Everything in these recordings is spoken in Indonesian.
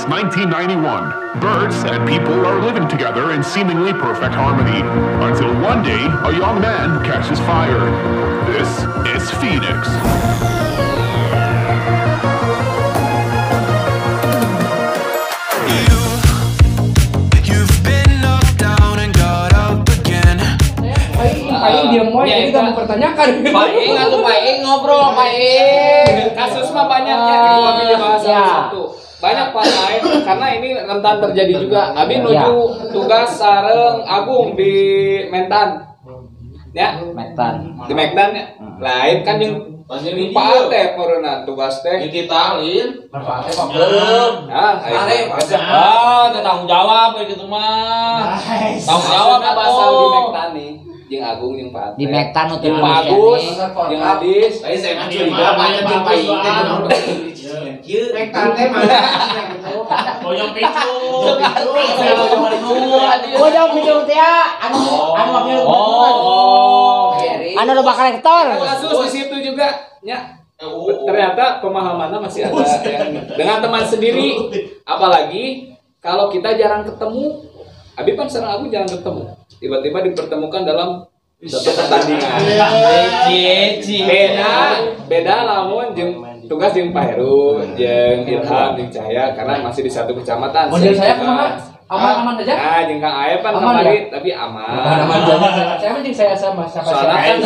since 1991. Birds and people are living together in seemingly perfect harmony, until one day a young man catches fire. This is Phoenix. Paling diam wae, jadi kamu pertanyakan. Paling atau paling ngobrol, paling kasus mah banyak ya di gua pilih bahasa satu. Banyak Pak lain karena ini rentan terjadi juga. Abi nuju tugas sareng Agung di Mentan. Ya, Metan. di Mentan ya. Lain kan yang Pak teh perenan tugas teh. Kita lain. Manfaatnya kok belum. Ah, Tanggung jawab kayak gitu mah. tanggung jawab bahasa di Mentan nih. Jeung Agung jeung Pak. Di Metan untuk jeung Pak Agus, jeung Adis. Saya mah curiga banyak Bapak itu. Mekan teh mana? Boyong picu. Bojong picu teh anu wakil anu loba kolektor. Kasus di situ juga nya. Ternyata pemahamannya masih ada yang dengan teman sendiri, apalagi kalau kita jarang ketemu. Abi kan sareng aku jarang ketemu. Tiba-tiba dipertemukan dalam satu pertandingan. Beda lamun jeung tugas jeung Pak Heru, jeung Ilham, jeung Cahaya karena masih di satu kecamatan. Model saya kemana? Aman aja. Ah, jeung Kang Aep kan Aman, kemarin tapi aman. Aman aja. Saya mending saya sama siapa Soalnya kan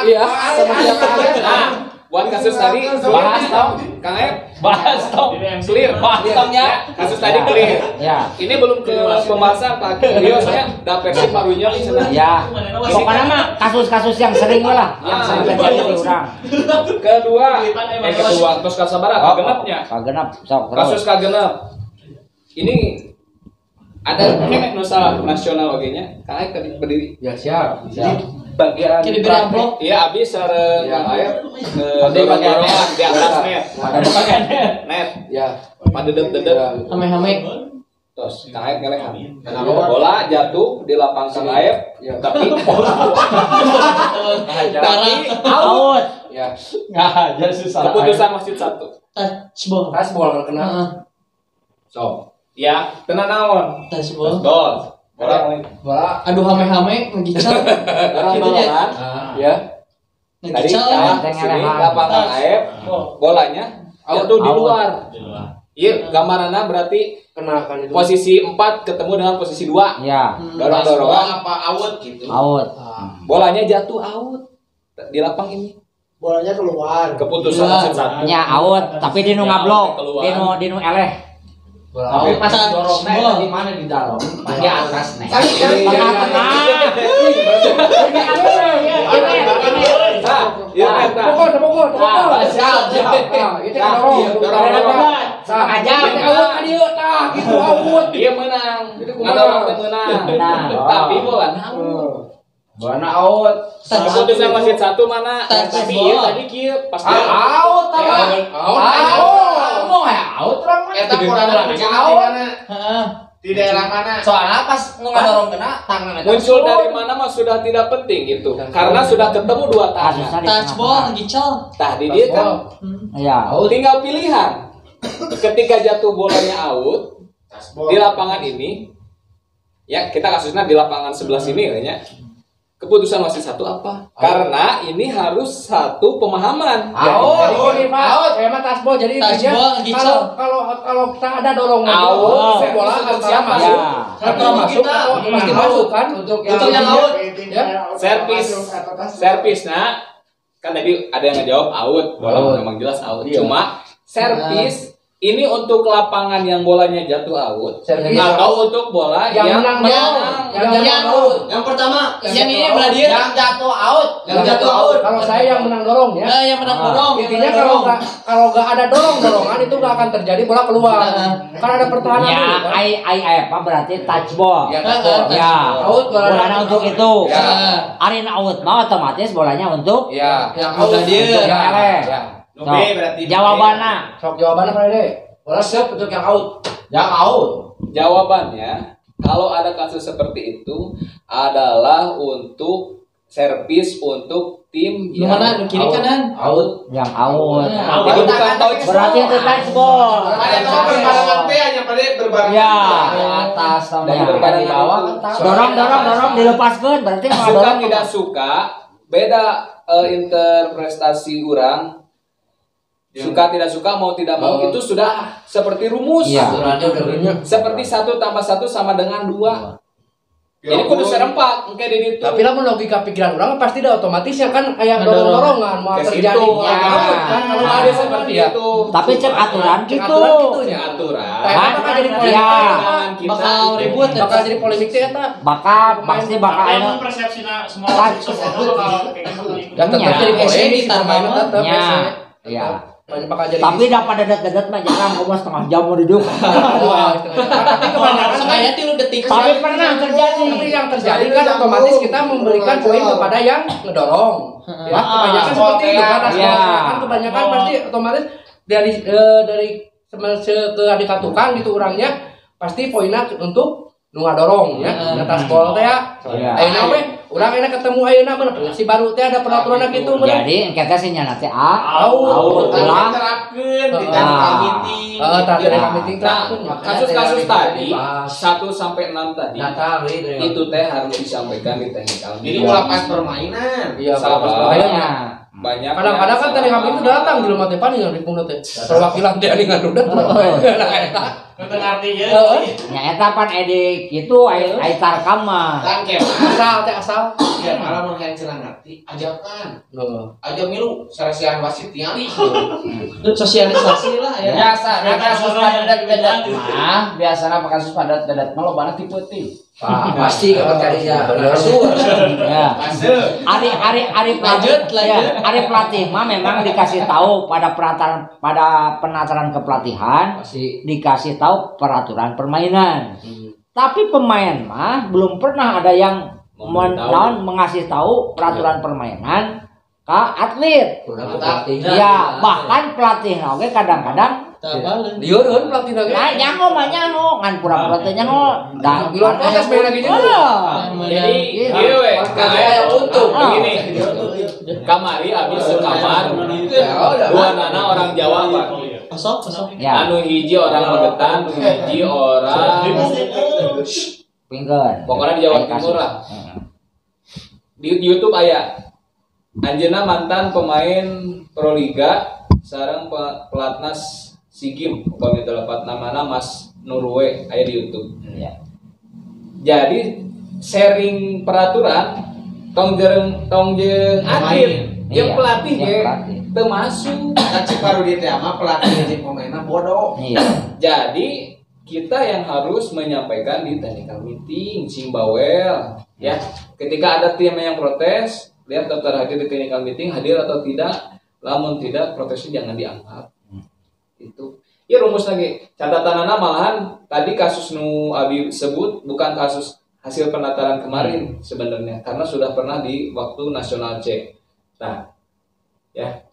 Iya, sama siapa aja. nah, buat kasus tadi bahas dong, Kang Aep. Bahas dong. Clear, bahas dong ya. Kasus tadi clear. Ya. Ini belum ke pembahasan Pak Rio, saya da versi parunya di sana. Ya. Pokoknya mah kasus-kasus yang sering lah, yang sering terjadi di urang. Kedua, terus kasabara kagenepnya. Kagenep sok terus. Kasus kagenep. Ini ada kene nusa nasional oge nya. Kang Aep tadi berdiri. Ya siap. Bagian Kini beri amplop. iya abis sareng Kang Aep di bagian di atas net. Net. Ya. Padedep-dedep. Hame-hame. Terus Kang Aep ngelehan. Bola jatuh di lapang Kang Aep, tapi Out. Ya. Ngajar susah. keputusan wasit satu. Touchball. Tasbol kena. So, ya, tenan naon? Touchball. Gol. Bola Bola. Aduh hame-hame ngegical. orang Gitu ya. nolongan. Ya. Tadi Ngegical. ke sini lapang Kang Aep, bolanya jatuh di Out. luar. Iya, gambarannya berarti Kena kan itu. posisi 4 ketemu dengan posisi 2. Ya. Dorong-dorongan, apa out gitu. Out. bolanya jatuh out di lapang ini. Bolanya keluar. Keputusan Iya. wasit satu. Nya out, tapi di nu ngablok, di nu eleh. Tapi pas dorong dorong di mana di dalam? Di atas nih. Tengah-tengah. Iya, eta. Pokok. Siap. Itu kan dorong. Aja. Awut kan ieu tah gitu awut. Dia menang. Itu Ngadorong teh menang. Menang. Tapi bola out. Bola out. Keputusan wasit satu mana? Touch Tapi ball. ieu tadi kieu pas dia Out apa? Out. Mau ya out orang mah. Eta kurang Heeh. di daerah mana? Soalnya pas ngadorong kena tangan aja. muncul dari mana mah sudah tidak penting itu. Karena sudah ketemu dua Kasusnya tangan. di Touchball ngegical. Tadi dia kan Ya. tinggal pilihan. Ketika jatuh bolanya out di lapangan ini, ya kita kasusnya di lapangan sebelah sini kayaknya. Keputusan wasit satu apa? Karena ini harus satu pemahaman. Out, ini Pak. Out, emang tasbol jadi Touchball, intinya kalau kita ada dorongan Out. bola antara masuk, Ya. antara masuk atau pasti masuk kan untuk yang out. Ya. Servis, nah kan tadi ada yang ngejawab out, bola memang jelas out. Iya. Cuma servis ini untuk lapangan yang bolanya jatuh out, Servis. atau untuk bola yang menang menang. yang out. Yang pertama, Yang ini out. belah dia. Yang jatuh out. Yang jatuh out. Kalau saya yang menang dorong ya. Yang menang dorong. Intinya kalau nggak ada dorongan itu nggak akan terjadi bola keluar. Karena ada pertahanan Ya, dulu, kan. apa berarti touch ball. Ya, touchball. Ya. Out Bolanya untuk itu. Ya. Arena out mau otomatis bolanya untuk Ya, Yang out udah dia. untuk yang Ya. eleh. Ya. Sok. Jawabannya. Sok jawabannya apa deh? Bola siap untuk yang out. Yang out. Jawabannya, kalau ada kasus seperti itu adalah untuk servis untuk tim Lu mana? Lu kiri kanan? Out. Yang out. Jadi bukan touch. Berarti itu touchball. Ada yang berbarengan teh hanya pada berbarengan. Ya. Di atas sama Dan yang berbarengan di bawah itu. kan tahu. Dorong dilepaskan berarti mau Suka dorong tidak suka beda interpretasi orang. Suka tidak suka mau tidak mau itu sudah seperti rumus. Iya. Aturannya udah banyak. Seperti 1 tambah 1 sama dengan 2. Jadi kudu serempak engke di ditu. Tapi lamun logika pikiran orang pasti dah otomatisnya kan aya dorong-dorongan mau Ke terjadi situ, ya. Kan kalau ada ada seperti seperti itu. Tapi cek aturan Cek gitu. aturan gitunya. Aturan. Kan bakal jadi polemik Iya. teh, Bakal ribut ya. bakal jadi polemik teh eta. Bakal pasti bakal Tapi ada. emang persepsinya semua orang bakal kayak gitu. Dan tetap Iya. jadi polemik Iya. permainan tetap. Ya. Iya. Bakal jadi Tapi dapat dedet-dedet mah jangan kamu setengah jam mau duduk. Wah, tapi kebanyakan Sekaya 3 detik. Tapi pernah terjadi. Tapi yang terjadi kan otomatis kita memberikan poin kepada yang ngedorong. Ya, kebanyakan seperti itu kan. Iya. Kan kebanyakan pasti otomatis dari ke adik tukang gitu orangnya pasti poinnya untuk nu ngadorong ya. Atas gol teh ya. Iya. Ayeuna we urang enak ketemu ayeuna bener si baru teh ada peraturan gitu bener. Jadi kita sih nyana teh A, Out. ulah. Terapkeun di Ah. teknikal meeting. Tadi Ya. meeting Nah, kasus-kasus tadi 1 sampai 6 tadi itu teh harus disampaikan di teknikal. Jadi ulah pas permainan. Iya, Salah. kalau pas Iya. Banyak. kadang-kadang kan tadi kami itu datang di rumah teh pan yang dipungna teh. Perwakilan teh anu udah. Nah, eta. Ngerti ngerti ya. Nya eta pan edik itu ai tarkam mah. Tangke. Asal teh asal. Ya malah mun hayang cenah ngarti ajakan. Heeh. Aja milu saresian wasit nyali. Sosialisasi lah ya. Biasa, kasus padat-padat mah biasana kasus padat-padat mah lobana tipe tim. Pasti kepercayaan. Ya. Ari Lanjut. ya, Ari pelatih mah memang dikasih tahu pada penataran kepelatihan, Pasti. dikasih tahu peraturan permainan. Tapi pemain mah belum pernah ada yang mengasih tahu peraturan permainan ke atlet. Ya, bahkan pelatih oke kadang-kadang Lieureun pelatih lagi. nah nyango mah nyango ngan pura-pura teh nyango. Da Bilang protes main lagi juga. Jadi, ieu we kayak untuk begini. Kamari abis sekamar. Dua nana orang Jawa Pak. Kosong. Ya, Anu hiji orang Magetan, anu hiji orang pinggir. pokoknya di Jawa Timur lah. Di YouTube aya anjeunna mantan pemain Proliga sareng pelatnas SEA upami telepat namana Mas Nurwe aya di YouTube. Ya. Jadi sharing peraturan tong jeung atlet jeung Iya, pelatih yang ge pelatih. teu masuk. Cek baru di teh mah pelatih jeung pemainna bodoh. Iya. Jadi kita yang harus menyampaikan di technical meeting sing bawel ya. Ketika ada tim yang protes, lihat daftar hadir di technical meeting hadir atau tidak. Lamun tidak, protesnya jangan dianggap. Itu. Ya rumus lagi. Catatanana malahan tadi kasus nu Abi sebut bukan kasus hasil penataran kemarin sebenarnya karena sudah pernah di waktu nasional C. Nah, ya.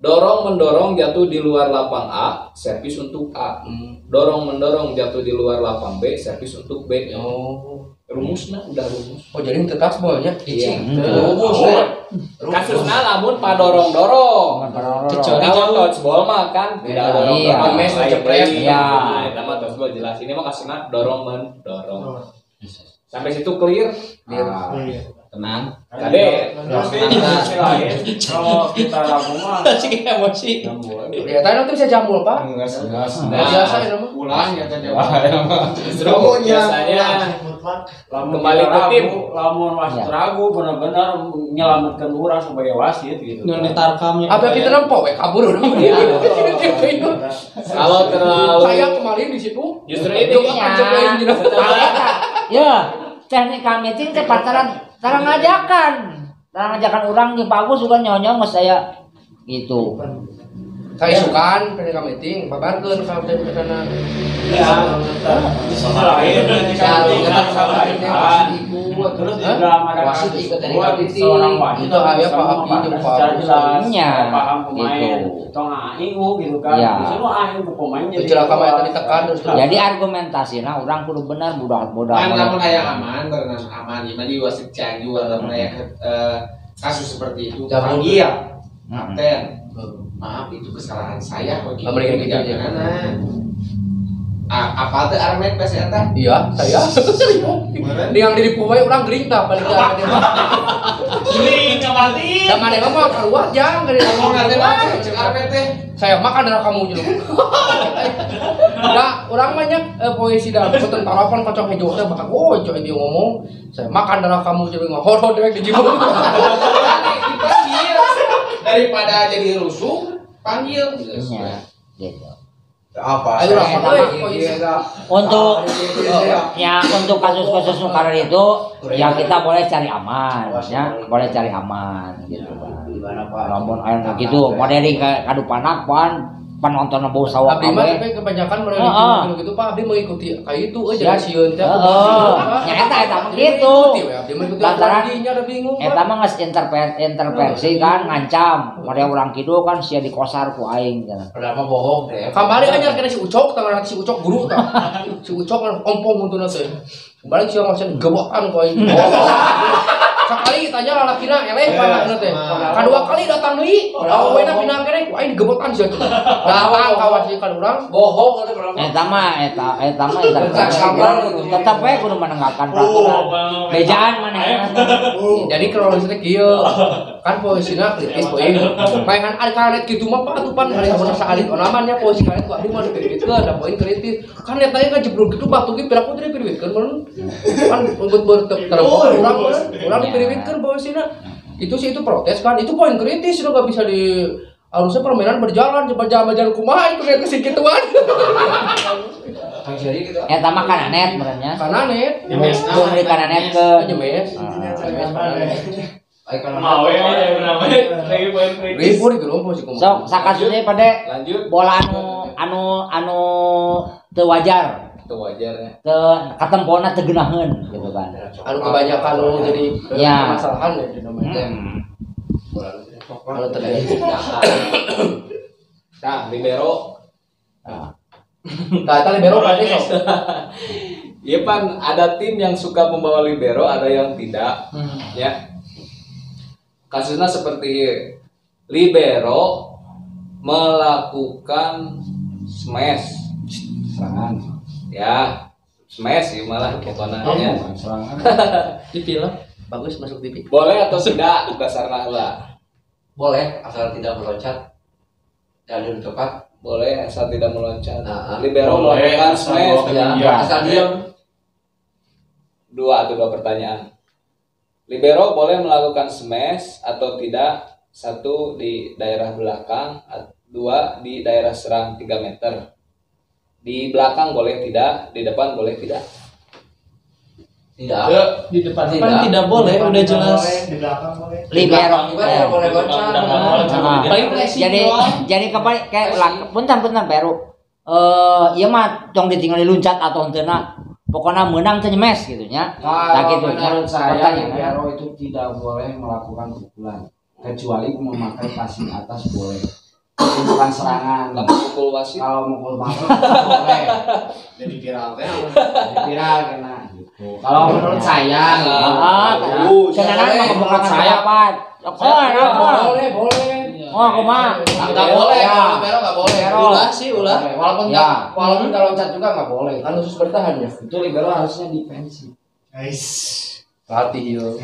Dorong mendorong jatuh di luar lapang A, servis untuk A. Dorong mendorong jatuh di luar lapang B, servis untuk B. Oh. Rumusnya udah rumus. Oh jadi itu touchballnya. Iya. Rumus. Kasusnya namun pak dorong-dorong. Kecuali Kalau touchball mah kan tidak Iya. dorong-dorong. Mes Lain cepret. deui. Iya. Nah, itu mah touchball jelas. Ini mah kasusnya dorong mendorong. Sampai situ clear? Tenang. Kade. Kalau kita ragu mah Asik emosi. Ya tadi nanti bisa jambul pak. Biasa ya nama. Ulah ya teh Justru biasanya kembali ke tim. lamun wasit ragu benar-benar menyelamatkan orang sebagai wasit gitu. Nu ditarkamnya. Apa kita nempo we kabur udah. Kalau terlalu Saya kemarin di situ. justru ini Ya, technical meeting teh tarang ngajakan orang yang bagus juga nyonyong mas saya gitu. Kayak sukan pengen meeting, babarkeun ka teh sana. Ya, di sisi lain ketika Terus juga ada wasit kasus ikut dari buat kapiti. seorang wasit Itu aya Pak Abi secara jeung Pak jelas, Nya, paham pemain, gitu. tong aing gitu kan. Ya. Disuruh aing ke pemain jadi. Celaka mah eta ditekan terus. Jadi argumentasina urang kudu bener budak-budak. Kan lamun aya aman, berenang aman, ieu di wasit Cianjur lamun aya kasus seperti itu. Panggil kapten. Maaf itu kesalahan saya bagi Amerika gitu aja. Apa tuh Armet pas eta? Iya, saya. Yang diri poe urang gering tah balik ka dia mah. Ini kembali. Da mane mah keluar jang dari Ngomong nanti mah cek Armet teh. saya makan darah kamu jeung. Da urang mah nya poesi da boten telepon kocok hejo teh bakal ojo dia ngomong. Saya makan darah kamu jeung hor-hor dewek di jibun. Dipanggil daripada jadi rusuh, panggil gitu. Gitu. Apa? Ayo lah, Untuk ya untuk kasus-kasus sukar itu ya kita boleh cari aman ya, boleh cari aman gitu kan. Lamun aya gitu, model kadupanak pan nonton bau sawah Abdi mah kabeh. tapi kebanyakan mereka gitu Pak Abdi mengikuti kayak itu Ya, jadi sieun teh. Ya eta mah gitu. Abdi mengikuti Lantaran dinya ada bingung. Eta mah geus intervensi kan ngancam. Model urang kidul kan sia dikosar ku aing cenah. Padahal bohong deh. Kembali aja kena si Ucok, tangan si Ucok guru tah. Si Ucok kan ompong untuk teh. Balik sih maksudnya gebokan kau ini. Sekali tanya lalakina eleh panakna teh. Kadua kali datang deui. Awena pindah keneh ku aing gebokan sih atuh. Datang kawas ieu kan urang. Bohong atau berapa? Eta mah tetep we kudu menegakkan peraturan. Bejaan maneh. Jadi kronologisnya kieu. Kan posisina kritis poe. Paehan ari karet kitu mah Pak atuh pan ari mun saalit onamannya posisi karet ku abdi mah dipirwitkeun da poin kritis. Kan eta ge jeblok kitu batu ge piraku teh dipirwitkeun mun. Kan untuk terpok urang dipirwitkeun posisina. Itu sih itu protes kan. Itu poin kritis udah enggak bisa di harusnya permainan berjalan jalan kumaha itu kayak kesingkituan. Eta mah kana net benernya. Karena net. Jeung di kana net ke Nyemes. Mau ya berapa? Lagi poin kritis. Ribut di gerombo sih kumaha. Sok sakasune pada Lanjut. bola anu teu wajar. Itu wajar ya. Teu katempona teu geunaheun gitu kan. Anu kebanyakan lu jadi Ya. permasalahan ya di namanya. Kalau terjadi. Nah, libero. Nah, eta libero kan sok. Iya pan, ada tim yang suka membawa libero, ada yang tidak. Ya. Kasusnya seperti libero melakukan smash, Serangan. ya smash ya malah pokoknya. Serangan. Di film bagus masuk TV. Boleh atau tidak dasarnya lah. Boleh asal tidak meloncat jalur tepat. Boleh asal tidak meloncat. Nah, Libero boleh, melakukan asal smash. boleh. Ya, asal diam. Dua pertanyaan. Libero boleh melakukan smash atau tidak? Satu di daerah belakang, dua di daerah serang 3 meter. Di belakang boleh tidak, di depan boleh tidak. Tidak. Di depan tidak boleh, udah jelas. Di belakang boleh. Libero. Juga tidak boleh loncat. Paling flexing Jadi kembali kayak punten Peru. Ieu mah tong ditinggali luncat atau henteu pokoknya menang teh nyemes gitu nya. Tak gitu. Menurut saya Pertanyaan. libero itu tidak boleh melakukan pukulan kecuali memakai passing atas boleh. Itu bukan serangan. Pukul wasit. Kalau mukul wasit boleh. Jadi viral teh. Jadi viral kena gitu. Kalau menurut saya Cenah mah kebukaan saya pat. Boleh. Oh, kumaha? Enggak boleh. Libero enggak boleh. Ulah sih, ulah. Walaupun Ya. walaupun enggak loncat juga enggak boleh. Kan khusus bertahan ya. itu libero harusnya defensif. Latih yo.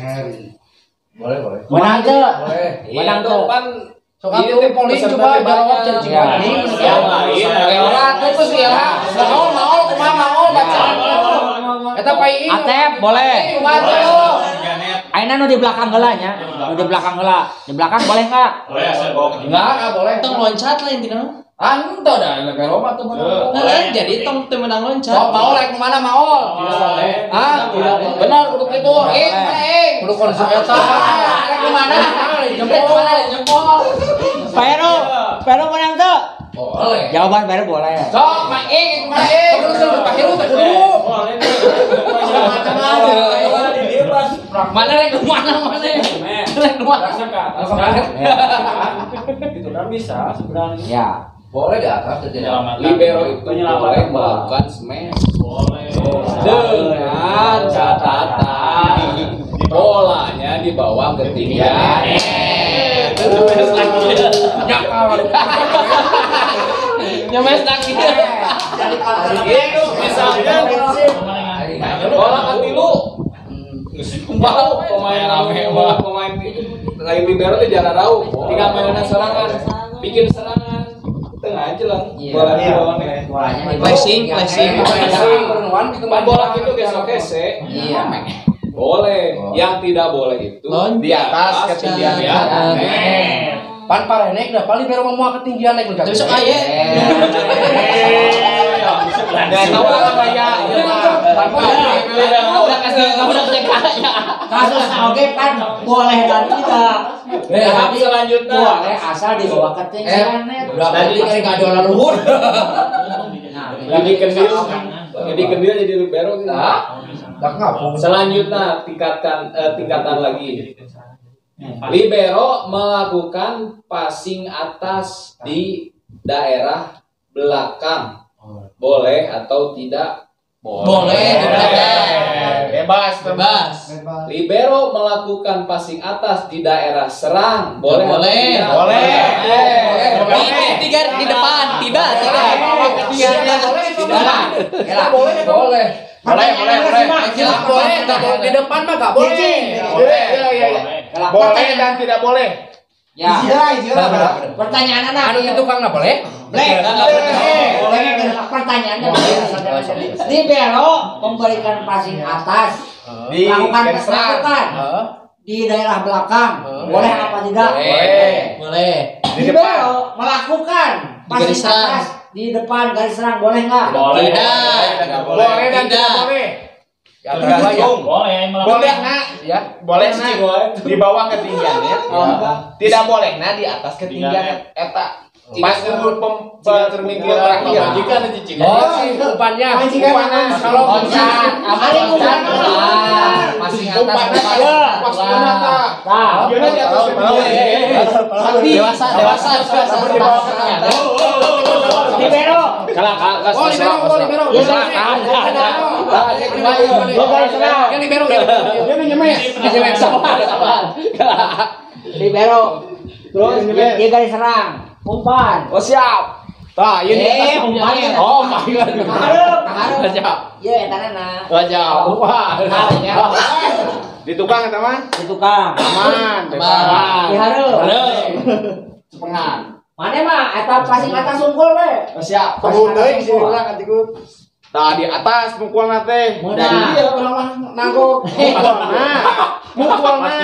Boleh. Menang teu. Boleh. Menang Iya, teu. pan Sok atuh polling coba jawab cacing Ya. paling. Ya, iya. Ora tuh geus ya. Mau kumaha baca. Eta pai. Atep boleh. Kumaha Aina nu di belakang heula nya. Nu di belakang heula. Di belakang boleh enggak? Boleh asal bawa Enggak boleh. Tong loncat lah intinya. Anta dah libero mah teu menang. Nah, jadi tong teu menang loncat. Mau rek kemana mau? Tidak boleh. Hah? Benar kudu kitu. Kudu konsep eta. Rek kemana? Jempol. Peru menang teu? Boleh. Jawaban Peru boleh. Sok maing. Kudu pahiru teh kudu. Boleh. Macam aja. Dibebas Mana rek mana? Rek mana? Itu kan bisa sebenarnya. Ya. Boleh di atas terjadi. Libero itu boleh melakukan smash. Boleh. Dengan catatan bolanya di bawah ketinggian. Nyemes lagi. Itu misalnya bola katilu. Kumpul pemain lain libero itu jalan rauh. Tinggal mainan serangan, bikin serangan. Tengah aja lah. Bola di bawah nih. Flashing. Main bola gitu gesok kese. Iya. Boleh. Yang tidak boleh itu di atas ketinggian ya. Pan parah naik dah paling baru mau ketinggian naik udah. Besok aja. Dan tahu apa ya? Udah kasih kaya. Kasus oke kan boleh dan tidak. Tahap selanjutnya Boleh asal di bawah ketinggian net. Tadi kan enggak ada orang luhur. jadi kendil jadi libero gitu. Enggak ngapung. Selanjutnya tingkatan lagi. Libero melakukan passing atas di daerah belakang. Boleh atau tidak? Boleh di belakang. Bebas. Libero melakukan passing atas di daerah serang. Boleh? Boleh. Atau tidak? Boleh. Tiga di depan. Tidak. Boleh. Di depan mah enggak boleh. Boleh dan tidak boleh. Ya. Istilah. Pertanyaan anak. Anu itu Kang enggak boleh? Pertanyaannya libero memberikan passing atas, melakukan keserangan di daerah belakang, boleh apa tidak? Boleh. Libero melakukan passing atas di depan garis serang, boleh nggak? Tidak. Boleh dan tidak boleh. Ya tergantung. Boleh nak, Ya. boleh nak di bawah ketinggiannya. Tidak boleh nak di atas ketinggian eta. Pas umur pemikir terakhir. Jika ada cicing. Oh, umpannya. Kalau Masih atas pas menata. Gimana di atas Dewasa. di bawah ketinggian. Libero. libero. Libero. Terus dia garis serang, umpan. Oh siap. Tah, ini umpan. Oh my god. Harap. Siap. Ye, tanana. Siap. Wah. Di tukang eta mah? Di tukang. Aman. Di hareup. Sepengan. Mana mah eta passing atas unggul we. Siap. Tunggu deui si urang atiku. Tah di atas mukulna teh. Dari dia urang mah nangkuk. Mukulna.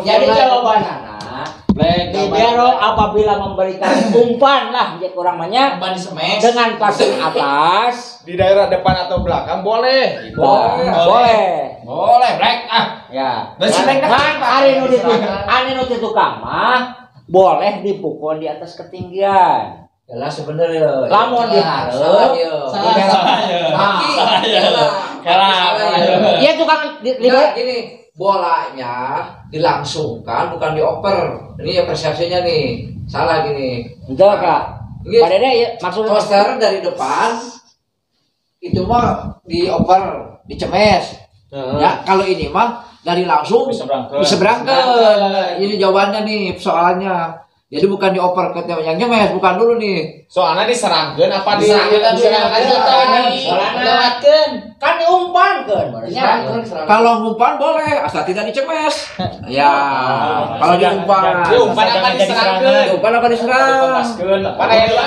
Jadi jawabannya libero apabila memberikan umpan lah jadi kurangnya Umpan di smash. dengan passing atas Di daerah depan atau belakang boleh. boleh Black. ya Bersilang kan hari nu di tukang mah boleh dipukul di atas ketinggian Yalah sebenarnya. lamun dihareup iya tukang libero Gini, bolanya dilangsungkan bukan dioper. Ini ya persepsinya nih. Salah gini. enggak kak Ini Pak Dede ya maksudnya poster dari depan itu mah dioper, dicemes. Ya, kalau ini mah dari langsung diseberangkan. Ini jawabannya nih soalnya. Jadi bukan dioper ke yang nyemes, bukan dulu nih. Soalnya diserangkeun apa Diserangkeun. kan diumpankeun Kalau ngumpan boleh, asal tidak dicemes. Ya, kalau diumpan. Diumpan apa diserangkeun? Diumpan apa diserang? Pada aya dua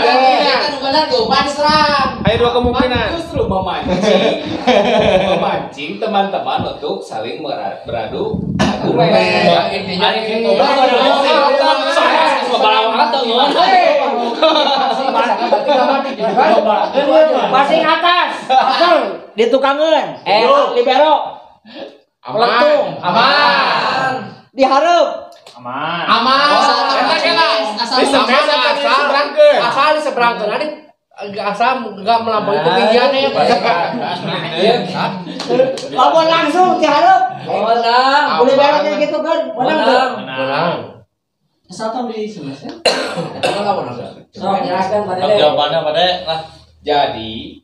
Aya dua kemungkinan. Justru memancing teman-teman untuk saling beradu argumen. Intinya passing atas asal ditukangeun libero peletung aman. dihareup Aman. Asal diseberangkeun. Asal diseberangkeun. Nanti enggak asam, enggak melampaui ketinggiannya ya. Lawan langsung diharap. Menang. Boleh banget gitu kan. Menang. Satu di semester. Itu kan lawan apa? Sok jelaskan pada Jawabannya pada lah. Jadi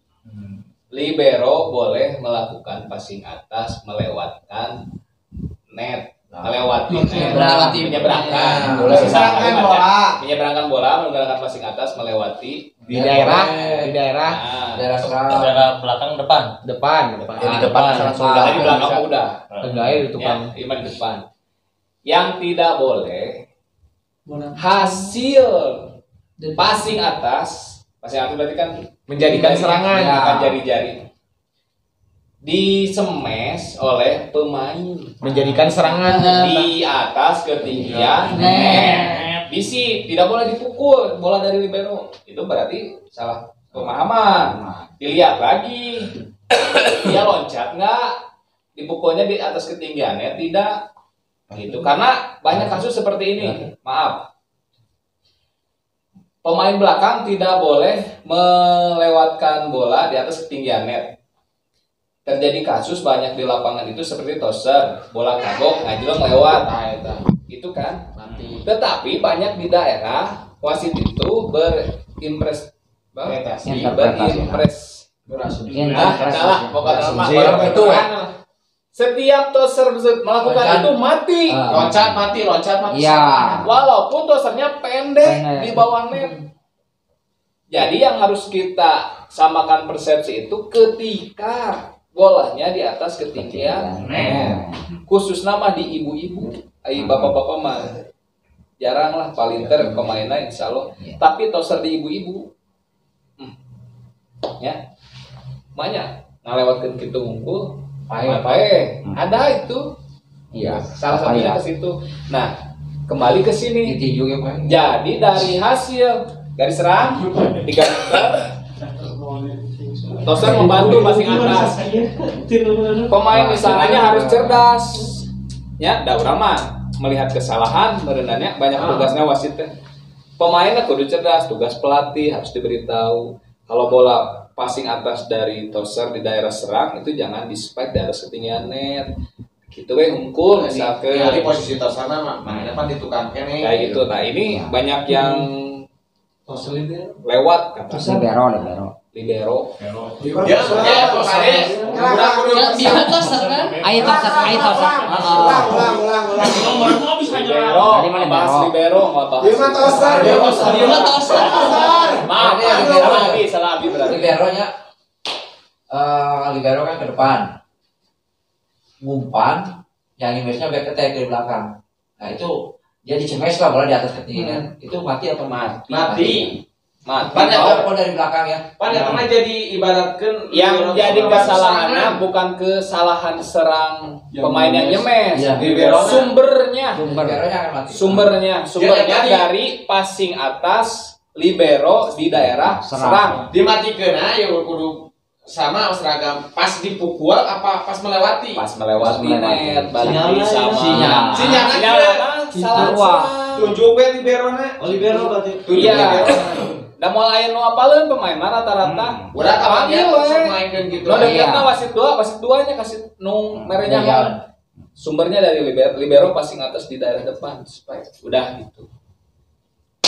libero boleh melakukan passing atas melewatkan net, melewati menyeberangkan menyeberangkan bola menggunakan passing atas melewati di daerah Daerah belakang depan. Jadi depan langsung dari belakang udah enggak ya itu kan lima di depan. Yang tidak boleh hasil passing atas berarti kan menjadikan serangan bukan jari-jari disemes oleh pemain menjadikan serangan di atas ketinggian net. Bisi tidak boleh dipukul bola dari libero. Itu berarti salah pemahaman. Dilihat lagi dia loncat nggak, dipukulnya di atas ketinggian net tidak. Gitu. Karena banyak kasus seperti ini. Maaf. Pemain belakang tidak boleh melewatkan bola di atas ketinggian net. Terjadi kasus banyak di lapangan itu seperti toser, bola kagok, ngajrong lewat. Itu kan. Tetapi banyak di daerah wasit itu berinterpretasi. Itu setiap toser melakukan itu mati. loncat mati Iya. Walaupun tosernya pendek di bawah net. Jadi yang harus kita samakan persepsi itu ketika bolanya di atas ketinggian net. Khusus nama di ibu-ibu, bapak-bapak mah jarang lah palinter pemainnya insya Allah. Tapi toser di ibu-ibu, ya, banyak ngelewatkan gitu ngumpul. Ada itu. Iya. Salah satunya ke situ. Nah, kembali ke sini. Itu juga Pak. Jadi dari hasil garis serang 3 meter toser membantu passing atas. Pemain misalnya harus cerdas. Ya, da urang mah melihat kesalahan merenanya banyak tugasnya wasit teh. Pemainnya kudu cerdas, tugas pelatih harus diberitahu. Kalau bola passing atas dari toser di daerah serang itu jangan di spike di atas ketinggian net. Gitu we hungkul misalkan. di posisi toserna mah depan ditukang kene. Kayak gitu. Nah, ini banyak yang lewat kata libero. Ya, Dia toser kan? Ayo toser. Libero, motor. Toser. Maaf, salah abi berarti. Liberonya libero kan ke depan. Ngumpan, yang image-nya back attack dari belakang. Nah, itu dia dicemes lah bola di atas ketinggian. Itu mati atau mati? Padahal dari belakang ya. pernah jadi ibaratkan Yang jadi kesalahannya bukan kesalahan serang pemain yang nyemes. Iya. Sumbernya Liberonya akan mati. Sumbernya dari passing atas libero di daerah serang. dimatikan ya kudu sama seragam pas dipukul apa pas melewati Pas melewati net balik sama sinyal salah. tunjuk we liberona libero berarti Iya. Da moal aya nu apaleun pemain mah rata-rata. udah kapan dia Panggil we. mainkan gitu No deketna wasit 2nya kasih nu merenya Iya. Sumbernya dari libero passing atas di daerah depan supaya udah gitu.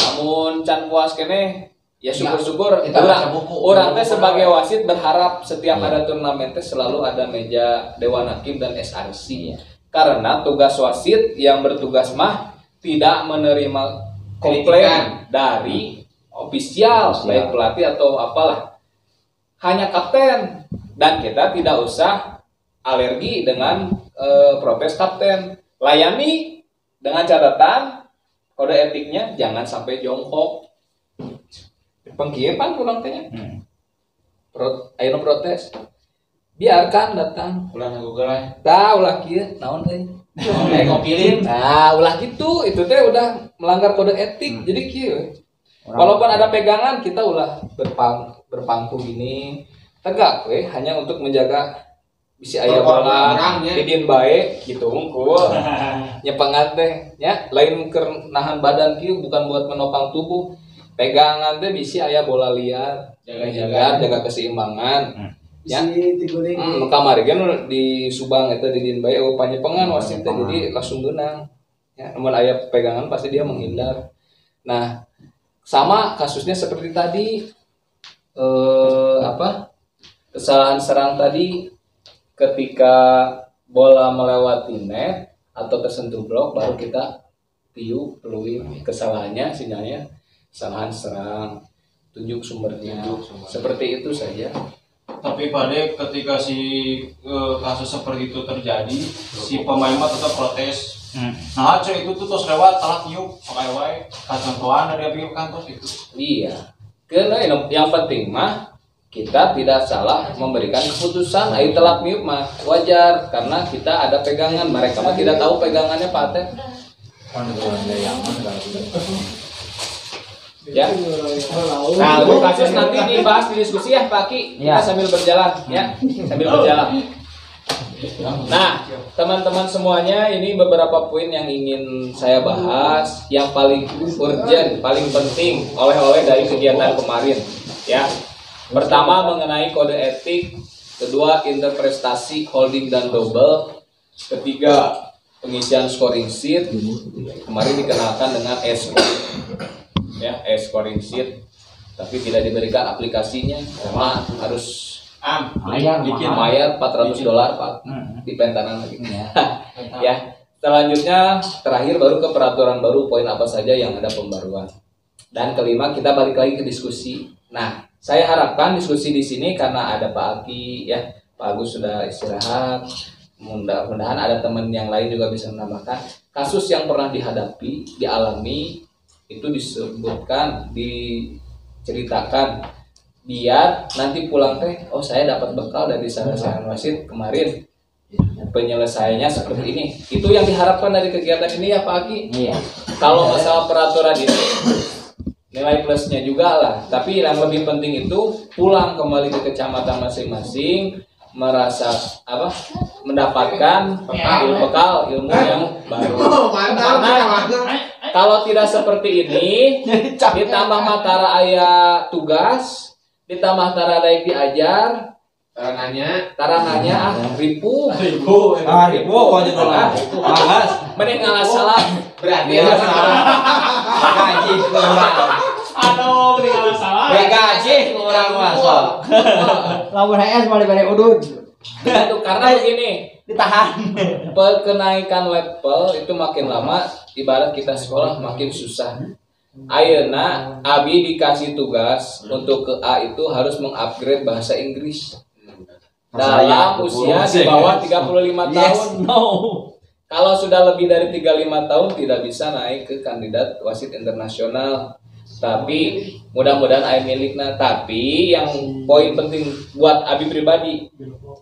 Namun can puas kene ya syukur-syukur kita baca buku. orang teh sebagai wasit berharap setiap ada turnamen teh selalu ada meja Dewan Hakim dan SRC. Karena tugas wasit yang bertugas mah tidak menerima komplain dari ofisial baik pelatih atau apalah. Hanya kapten dan kita tidak usah alergi dengan protes kapten. Layani dengan catatan kode etiknya jangan sampai jongkok. Pengkiepan pulang tehnya. Ayo protes. Biarkan datang. ulah Google Tah ulah kieu naon teh. ngopilin Nah, ulah gitu. Itu teh udah melanggar kode etik. Jadi kieu. Walaupun ada pegangan kita ulah berpangku gini. Tegak we hanya untuk menjaga bisi aya bola didin bae gitu hungkul. Nyepengan teh nya lain keur nahan badan kieu bukan buat menopang tubuh. pegangan teh bisi aya bola liar, jaga keseimbangan. Ya. Kamari kan di Subang eta di Diin bae panyepengan wasit teh jadi langsung benang. Ya, namun aya pegangan pasti dia menghindar. Nah, sama kasusnya seperti tadi kesalahan serang tadi ketika bola melewati net atau tersentuh blok baru kita tiup peluit kesalahannya sinyalnya kesalahan serang, tunjuk sumbernya. Seperti itu saja. Tapi Pade ketika kasus seperti itu terjadi si pemain mah tetap protes. Nah, itu tuh terus lewat talak yuk pakai wae ketentuan dari abi kantor itu. Iya. Karena yang penting mah kita tidak salah memberikan keputusan. Ayo telak miuk mah wajar karena kita ada pegangan. Mereka mah tidak tahu pegangannya Pak Teh. Ya. Nah, untuk kasus nanti dibahas di diskusi ya Pak Ki. Kita sambil berjalan ya. Sambil berjalan. Nah, teman-teman semuanya, ini beberapa poin yang ingin saya bahas yang paling urgent, paling penting oleh-oleh dari kegiatan kemarin ya. Pertama mengenai kode etik, kedua interpretasi holding dan double, ketiga pengisian scoring sheet. Kemarin dikenalkan dengan scoring sheet, tapi tidak diberikan aplikasinya karena harus bayar $400 Pak di pentanan lagi. Ya. Selanjutnya terakhir baru ke peraturan baru, poin apa saja yang ada pembaruan. Dan kelima kita balik lagi ke diskusi. Nah, saya harapkan diskusi di sini karena ada Pak Aki ya, Pak Agus sudah istirahat. Mudah-mudahan ada teman yang lain juga bisa menambahkan kasus yang pernah dihadapi, dialami itu disebutkan, diceritakan biar nanti pulang teh, oh saya dapat bekal dari saran wasit kemarin penyelesaiannya seperti ini. Itu yang diharapkan dari kegiatan ini ya Pak Aki. Iya. Kalau masalah peraturan ini nilai plusnya juga lah. Tapi yang lebih penting itu pulang kembali ke kecamatan masing-masing merasa mendapatkan bekal ilmu yang baru. Karena kalau tidak seperti ini ditambah matara aya tugas, ditambah tara daek diajar, tarananya ribu wajib dolar. Bahas mending ngalah salah. Berarti gaji kurang. Aduh, mending ngalah salah. Gaji kurang masuk. Lamun HS malah bare udud. Itu karena begini, ditahan. Kenaikan level itu makin lama, ibarat kita sekolah makin susah. Ayeuna Abi dikasih tugas untuk ke A itu harus mengupgrade bahasa Inggris dalam usia di bawah 35 tahun. Kalau sudah lebih dari 35 tahun tidak bisa naik ke kandidat wasit internasional. Tapi mudah-mudahan aya milikna. Tapi yang poin penting buat Abi pribadi,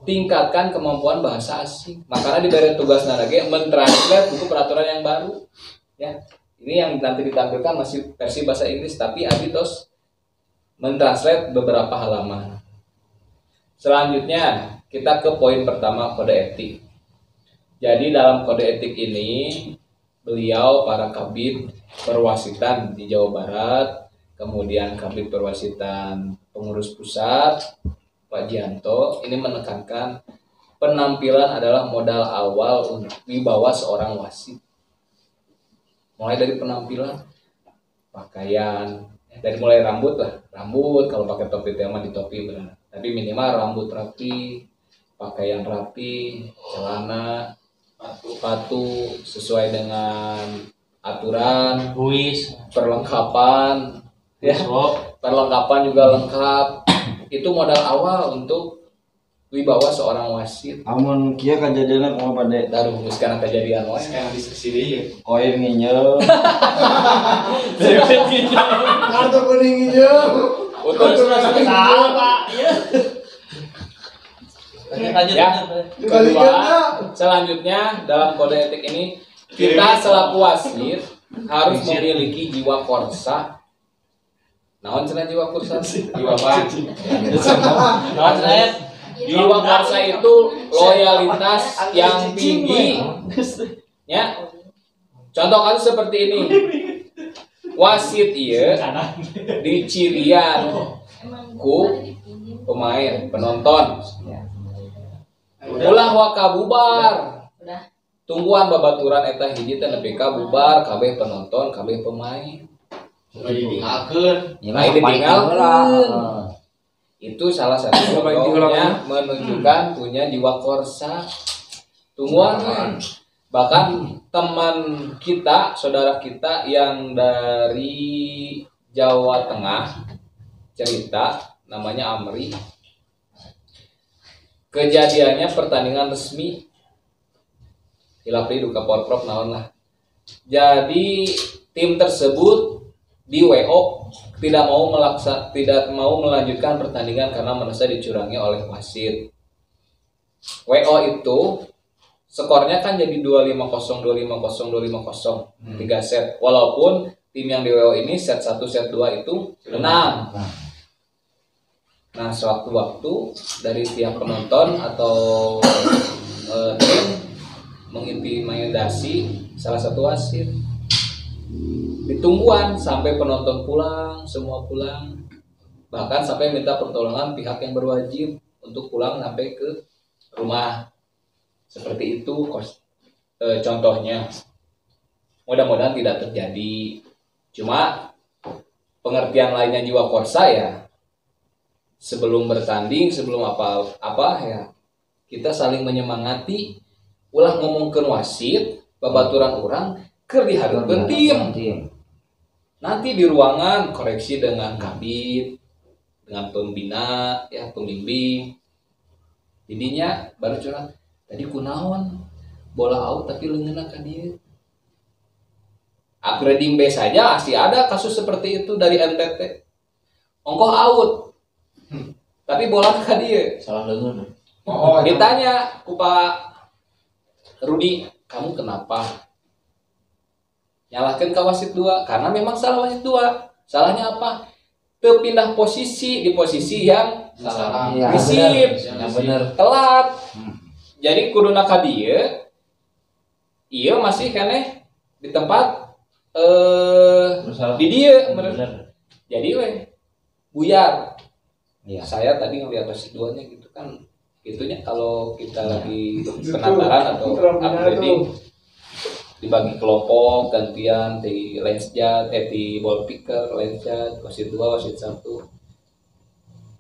tingkatkan kemampuan bahasa asing. Makanya diberi tugas lagi mentranslate buku peraturan yang baru. Ya. Ini yang nanti ditampilkan masih versi bahasa Inggris, tapi Abi tos mentranslate beberapa halaman. Selanjutnya kita ke poin pertama, kode etik. Jadi dalam kode etik ini beliau para kabid perwasitan di Jawa Barat, kemudian kabid perwasitan pengurus pusat Pak Gianto ini menekankan penampilan adalah modal awal untuk wibawa seorang wasit. Mulai dari penampilan, pakaian, dari mulai rambut lah, rambut kalau pakai topi tema di topi benar. Tapi minimal rambut rapi, pakaian rapi, celana, sepatu sesuai dengan aturan, perlengkapan, ya, perlengkapan juga lengkap. Itu modal awal untuk wibawa seorang wasit. Amun kieu kejadianna kumaha Pade? Daruh geus kana kejadian wae. Sekarang diskusi deui. Koin nginjel. Kartu kuning hijau. Untuk Salah, Pak. Iya. ya. Kedua, selanjutnya dalam kode etik ini kita selaku wasit harus memiliki jiwa korsa. Naon cenah jiwa korsa? Jiwa apa? Naon cenah? Jiwa korsa itu loyalitas yang tinggi. Ya. Contoh kasus seperti ini. wasit ieu dicirian ku pemain penonton. Ulah waka bubar. Tungguan babaturan eta hiji teh nepi ka bubar kabeh penonton, kabeh pemain. Ditinggalkeun. Lain ditinggalkeun. Itu salah satu contohnya menunjukkan punya jiwa korsa. Tungguan. Bahkan teman kita, saudara kita yang dari Jawa Tengah cerita, namanya Amri. Kejadiannya pertandingan resmi hilapri duka porprov naon lah. Jadi tim tersebut di WO tidak mau melanjutkan pertandingan karena merasa dicurangi oleh wasit. WO itu skornya kan jadi 250 250 250 3 set. Walaupun tim yang di WO ini set 1 set 2 itu menang. Nah, sewaktu-waktu dari pihak penonton atau tim mengintimidasi salah satu wasit. Ditungguan sampai penonton pulang, semua pulang. Bahkan sampai minta pertolongan pihak yang berwajib untuk pulang sampai ke rumah. Seperti itu contohnya. Mudah-mudahan tidak terjadi. Cuma pengertian lainnya jiwa korsa ya. Sebelum bertanding, sebelum apa ya, kita saling menyemangati. Ulah ngomongkeun wasit, babaturan orang keur dihareupeun tim. Nanti di ruangan koreksi dengan kabit, dengan pembina, ya pembimbing. Jadinya baru curang. Tadi kunaon bola out tapi leungeunna ka dieu. Upgrading B saja masih ada kasus seperti itu dari NTT. Ongkoh out. Tapi bola ka dieu. Salah leungeun. Ditanya ku Pak Rudi, kamu kenapa? Nyalahkan ke wasit 2 karena memang salah wasit 2. Salahnya apa? Teu pindah posisi di posisi yang Salah. Risip. Yang bener. Telat. Jadi kuduna ka dieu ieu masih keneh di tempat di dieu bener. Jadi we buyar. Ya. Saya tadi ngeliat wasit 2-nya gitu kan. Itunya kalau kita lagi penataran atau upgrading dibagi kelompok gantian di lensjat, di ball picker, lensjat, wasit 2, wasit 1.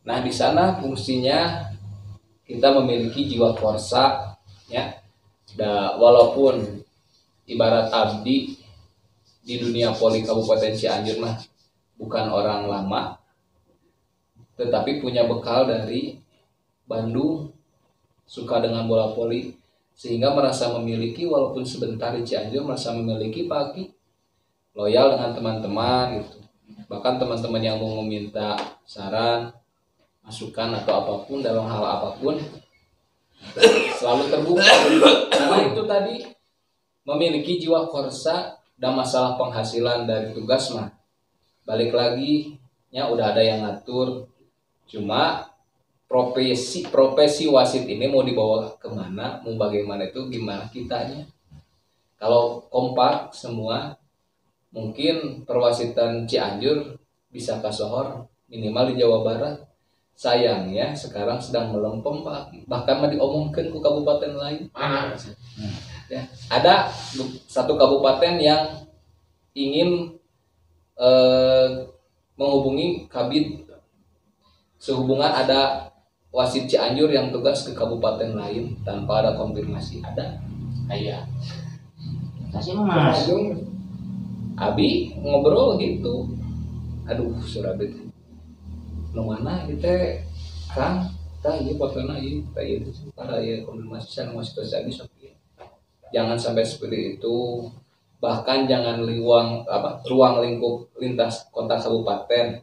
Nah di sana fungsinya kita memiliki jiwa korsa, ya. Walaupun ibarat abdi di dunia voli Kabupaten Cianjur mah bukan orang lama, tetapi punya bekal dari Bandung, suka dengan bola voli, sehingga merasa memiliki walaupun sebentar di Cianjur merasa memiliki pagi, loyal dengan teman-teman gitu. Bahkan teman-teman yang mau meminta saran, masukan atau apapun dalam hal apapun selalu terbuka. Karena itu tadi memiliki jiwa korsa dan masalah penghasilan dari tugas mah balik lagi nya udah ada yang ngatur. Cuma profesi wasit ini mau dibawa kemana, mau bagaimana itu gimana kitanya. Kalau kompak semua, mungkin perwasitan Cianjur bisa kasohor minimal di Jawa Barat. Sayangnya sekarang sedang melempem Pak, bahkan mah diomongkan ke kabupaten lain. Ya, ada satu kabupaten yang ingin menghubungi kabit sehubungan ada wasit Cianjur yang tugas ke kabupaten lain tanpa ada konfirmasi. Ada. Iya. Kasih Mas. Abi ngobrol gitu. Aduh, surabet. Nu mana kita Kang, tah ieu fotona ieu, tah ieu para ya konfirmasi sana masih terjadi sok. Jangan sampai seperti itu. Bahkan jangan ruang lingkup lintas kota kabupaten.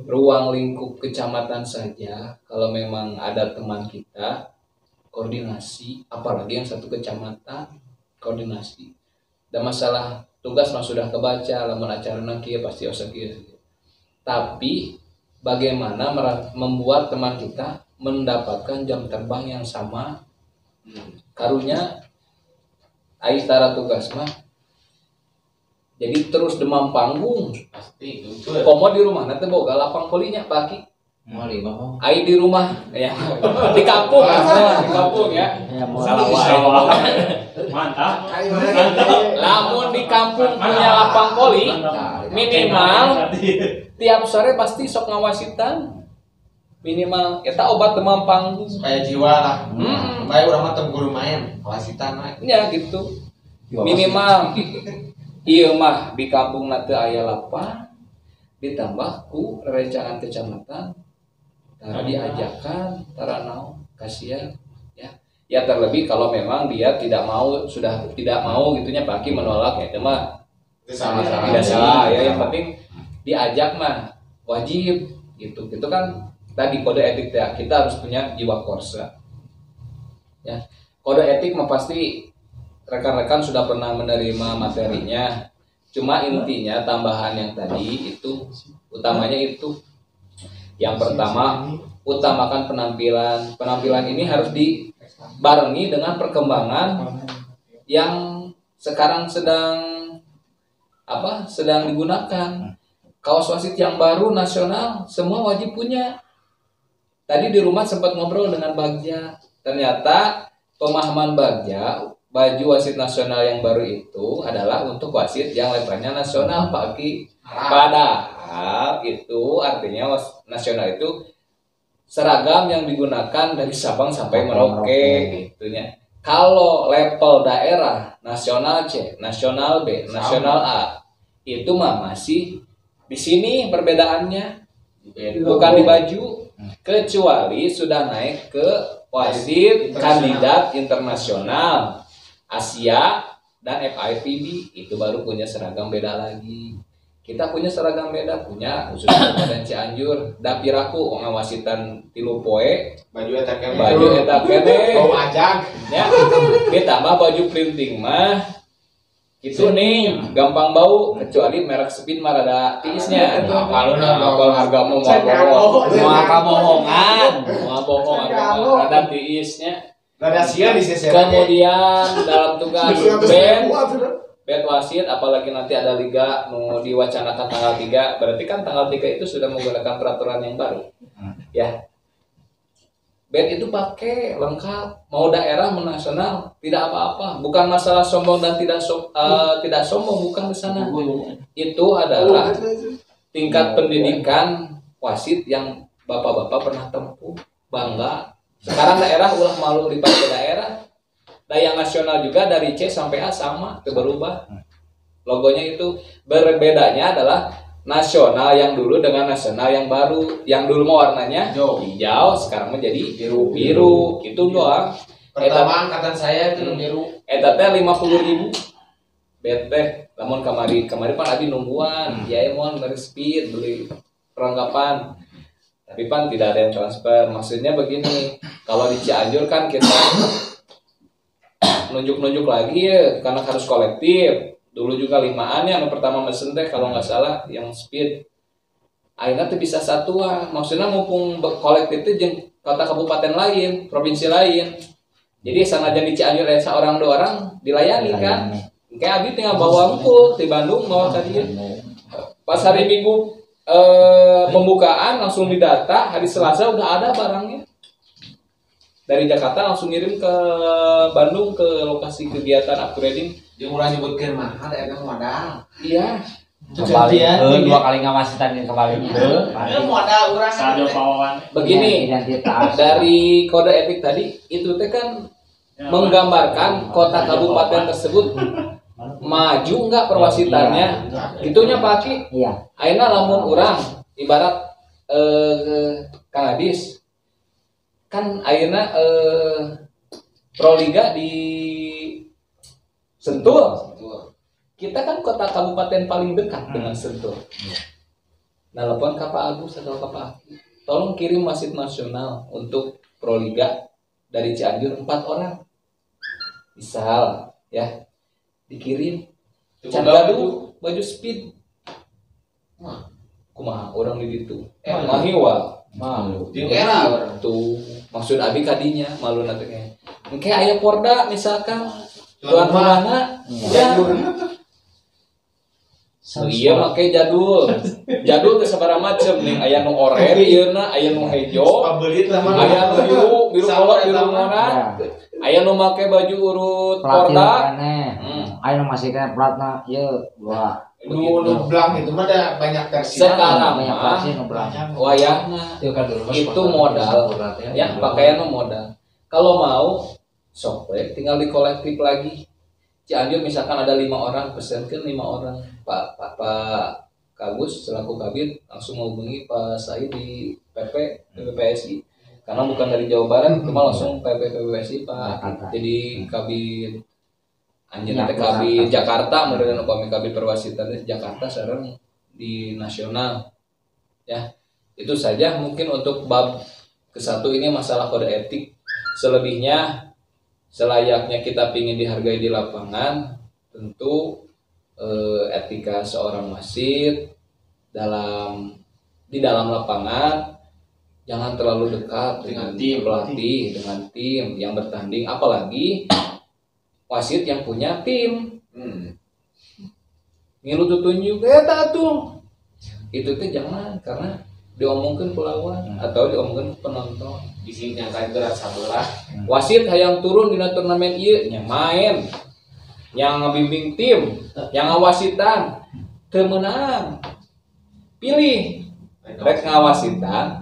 Ruang lingkup kecamatan saja, kalau memang ada teman kita koordinasi, apalagi yang satu kecamatan koordinasi. Dan masalah tugas mah sudah kebaca, lamun acarana kieu pasti asa kieu. Tapi bagaimana membuat teman kita mendapatkan jam terbang yang sama? Karunya aistara tugas mah jadi terus demam panggung. Pasti itu. Komo di rumah nanti boga lapang polinya pagi. Ai di rumah ya. Di kampung ya. Salah. Mantap. Lamun di kampung punya lapang poli minimal tiap sore pasti sok ngawasitan minimal eta obat demam panggung Supaya jiwa lah. Supaya urang mah teu guru main, wasitan mah. ya gitu minimal iya mah di kampung nanti aya lapang ditambah ku rerencangan kecamatan tara diajakan tara naon kasihan ya terlebih kalau memang dia sudah tidak mau gitunya pagi menolak ya itu mah tidak salah ya yang penting diajak mah wajib gitu kan tadi kode etik ya kita harus punya jiwa korsa ya kode etik mah pasti rekan-rekan sudah pernah menerima materinya cuma intinya tambahan yang tadi itu utamanya itu yang pertama utamakan penampilan ini harus dibarengi dengan perkembangan yang sekarang sedang digunakan. Kaos wasit yang baru nasional semua wajib punya. Tadi di rumah sempat ngobrol dengan Bagja. Ternyata pemahaman Bagja baju wasit nasional yang baru itu adalah untuk wasit yang levelnya nasional Pak Ki. Padahal itu artinya nasional itu seragam yang digunakan dari Sabang sampai Merauke gitunya. Kalau level daerah nasional C, nasional B, nasional A itu mah masih di sini perbedaannya bukan di baju kecuali sudah naik ke wasit kandidat internasional Asia dan FIVB itu baru punya seragam beda lagi. Kita punya seragam beda, punya khusus Kabupaten Cianjur, dapiraku ngawasitan 3 poe, Baju eta kene. Bau ajag. Ya. Ditambah baju printing mah itu nih gampang bau kecuali merek Speed mah rada tiisnya. Kalau harga mau bohongan, rada tiisnya. Rada sia di sisi. Kemudian dalam tugas bed wasit apalagi nanti ada liga mau diwacanakan tanggal 3 berarti kan tanggal 3 itu sudah menggunakan peraturan yang baru ya bed itu pakai lengkap mau daerah mau nasional tidak apa-apa bukan masalah sombong dan tidak sombong bukan di sana itu adalah tingkat pendidikan wasit yang bapak-bapak pernah tempuh bangga sekarang daerah ulah malu dipakai daerah. Nah yang nasional juga dari C sampai A sama, berubah. Logonya itu berbedanya adalah nasional yang dulu dengan nasional yang baru. Yang dulu mau warnanya hijau, sekarang menjadi biru. Itu doang. Pertama angkatan saya itu biru. Eta teh 50.000. Bete, lamun kamari pan abi nungguan, ya emon dari Speed beli perlengkapan. Tapi pan tidak ada yang transfer. Maksudnya begini, kalau di Cianjur kan kita nunjuk lagi ya karena harus kolektif dulu juga 5an ya yang pertama mesen teh kalau nggak salah yang Speed akhirnya tuh bisa satuan maksudnya mumpung kolektif itu jeung kota kabupaten lain provinsi lain jadi sanajan di Cianjur seorang 2 orang dilayani kan kayak abi tinggal bawa empuk di Bandung bawa tadi pas hari Minggu pembukaan langsung didata hari Selasa udah ada barangnya dari Jakarta langsung ngirim ke Bandung ke lokasi kegiatan upgrading. Jeung urang nyebutkeun mahal eta modal. Iya. Kembali 2 kali ngawasitan kembali. Modal urang Saldo pawawan. Begini, dari kode etik tadi itu teh kan menggambarkan kota kabupaten tersebut maju enggak perwasitannya. Gitunya Pak Ki. Iya. Ayeuna lamun urang ibarat Kang Adis kan ayeuna Proliga di Sentul. Kita kan kota kabupaten paling dekat dengan Sentul. Nelpon ka Pak Agus atau ka Pak Aki. Tolong kirim wasit nasional untuk Proliga dari Cianjur 4 orang. Misal ya. Dikirim. Can gaduh baju Speed. Wah, kumaha orang di ditu. Mahiwal. Malu. Tuh maksud abi kadinya malu nanti kayak aya Porda misalkan tuan rumahna ya Iya make jadul. Jadul teh sabaraha macem nih, aya nu oranye ieuna, aya nu hejo, aya nu biru kolot biru ngona. Aya nu make baju urut porda. Aya nu masih kena platna ieu dua. Nu blang itu mah ada banyak versi. Sekarang banyak mah versi nu belang. wayahna itu modal. Ya, pakaian modal. Kalau mau sok we tinggal dikolektif lagi. Cianjur misalkan ada 5 orang, pesenkeun 5 orang. Pak Kagus selaku Kabid langsung menghubungi Pak Said di PPSI. Karena bukan dari Jawa Barat, cuma langsung PPSI Pak. Jadi Kabid anjeunna teh Kabid Jakarta, meureun upami Kabid Perwasitan Jakarta sareng di nasional. Ya. Itu saja mungkin untuk bab ke-1 ini masalah kode etik. Selebihnya selayaknya kita ingin dihargai di lapangan, tentu etika seorang wasit di dalam lapangan jangan terlalu dekat dengan tim pelatih, dengan tim yang bertanding, apalagi wasit yang punya tim. Ngilu tutunjuk tuh itu teh jangan, karena diomongkan ke lawan atau diomongkan ke penonton. Bisi nyangka berat sabelah. Wasit hayang turun di turnamen ieu nya main, yang ngebimbing tim, yang ngawasitan teu meunang. Pilih rek ngawasitan,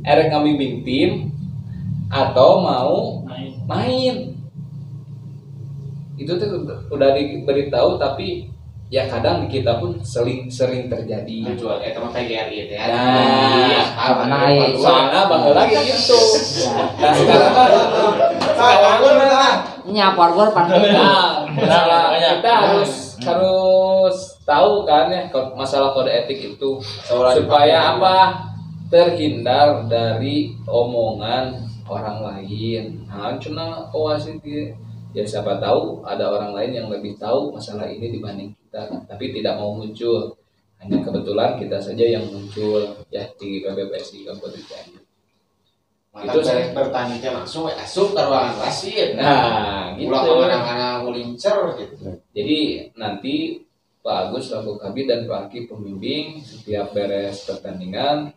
rek ngebimbing tim atau mau main. Itu tuh udah diberitahu, tapi ya kadang di kita pun sering terjadi. Kecuali eta mah PGRI teh. Nah, soalnya baheula lagi gitu. Nah, sekarang Nyapar gua masalah kita harus tahu kan ya masalah kode etik itu supaya apa? Terhindar dari omongan orang lain. Nah, cuma wasit ya siapa tahu ada orang lain yang lebih tahu masalah ini dibanding kita, tapi tidak mau muncul. Hanya kebetulan kita saja yang muncul ya di PPSI Kabupaten Cianjur. Itu saya bertandingnya langsung asup ke ruangan wasit. Nah, gitu. Ulah kemana-mana ngulincer gitu. Jadi nanti Pak Agus selaku Kabid dan Pak Aki pembimbing setiap beres pertandingan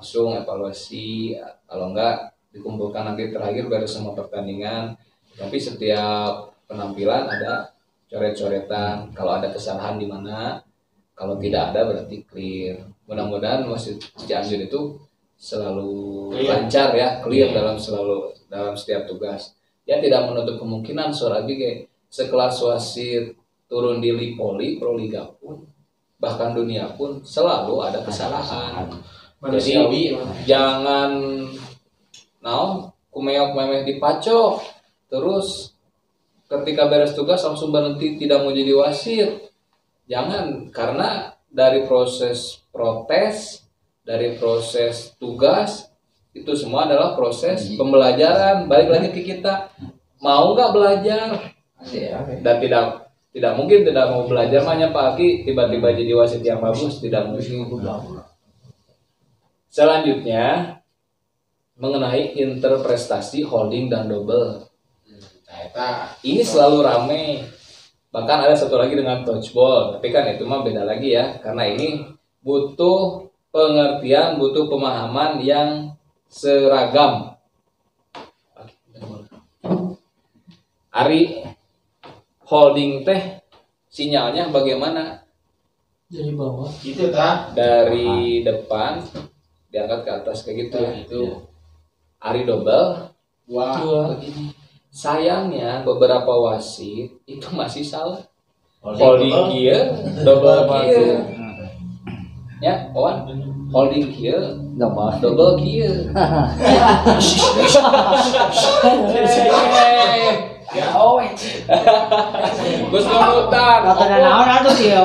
langsung evaluasi, kalau enggak dikumpulkan nanti terakhir beres semua pertandingan. Tapi setiap penampilan ada coret-coretan, kalau ada kesalahan di mana, kalau tidak ada berarti clear. Mudah-mudahan wasit Cianjur itu selalu lancar ya, clear dalam setiap tugas. Ya tidak menutup kemungkinan Soragi sekelas wasit turun di Lipoli, Proliga pun, bahkan dunia pun selalu ada kesalahan. Jadi jangan kumeok-memeh dipacok. Terus ketika beres tugas langsung berhenti tidak mau jadi wasit. Jangan, karena dari proses protes, dari proses tugas, itu semua adalah proses pembelajaran. Balik lagi ke kita, mau nggak belajar? Dan tidak mungkin tidak mau belajar. Makanya Pak Aki tiba-tiba jadi wasit yang bagus, tidak mungkin. Selanjutnya mengenai interprestasi holding dan double. Ini selalu rame. Bahkan ada satu lagi dengan touchball, tapi kan itu mah beda lagi ya, karena ini butuh pengertian, butuh pemahaman yang seragam. Ari holding teh sinyalnya bagaimana? Dari bawah. Gitu ta? Dari depan diangkat ke atas kayak gitu ya. Itu Ari double. Wah. Begini. Sayangnya beberapa wasit itu masih salah. Holding kieu, double kieu. Ya, kawan. Holding kieu, double kieu. Gus Nomutan.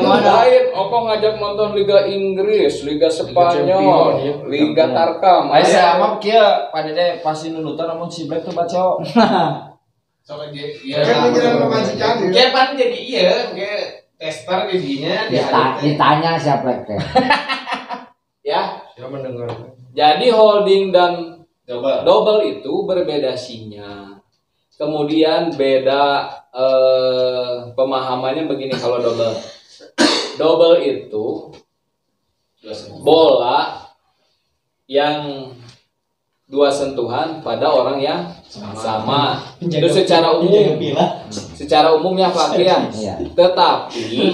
Lain, Oko ngajak nonton Liga Inggris, Liga Spanyol, Liga Tarkam. Saya mah kieu pada teh pasti nunutan namun si Black tuh baca. Soalnya dia kayak pan jadi kayak tester jadinya Ditanya siapa teh. Ya. Dia mendengar. Jadi holding dan Double itu berbeda sinyal. Kemudian beda pemahamannya begini kalau double. double itu bola yang 2 sentuhan pada orang yang sama. Itu secara umum. Secara umumnya pakaian. Tetapi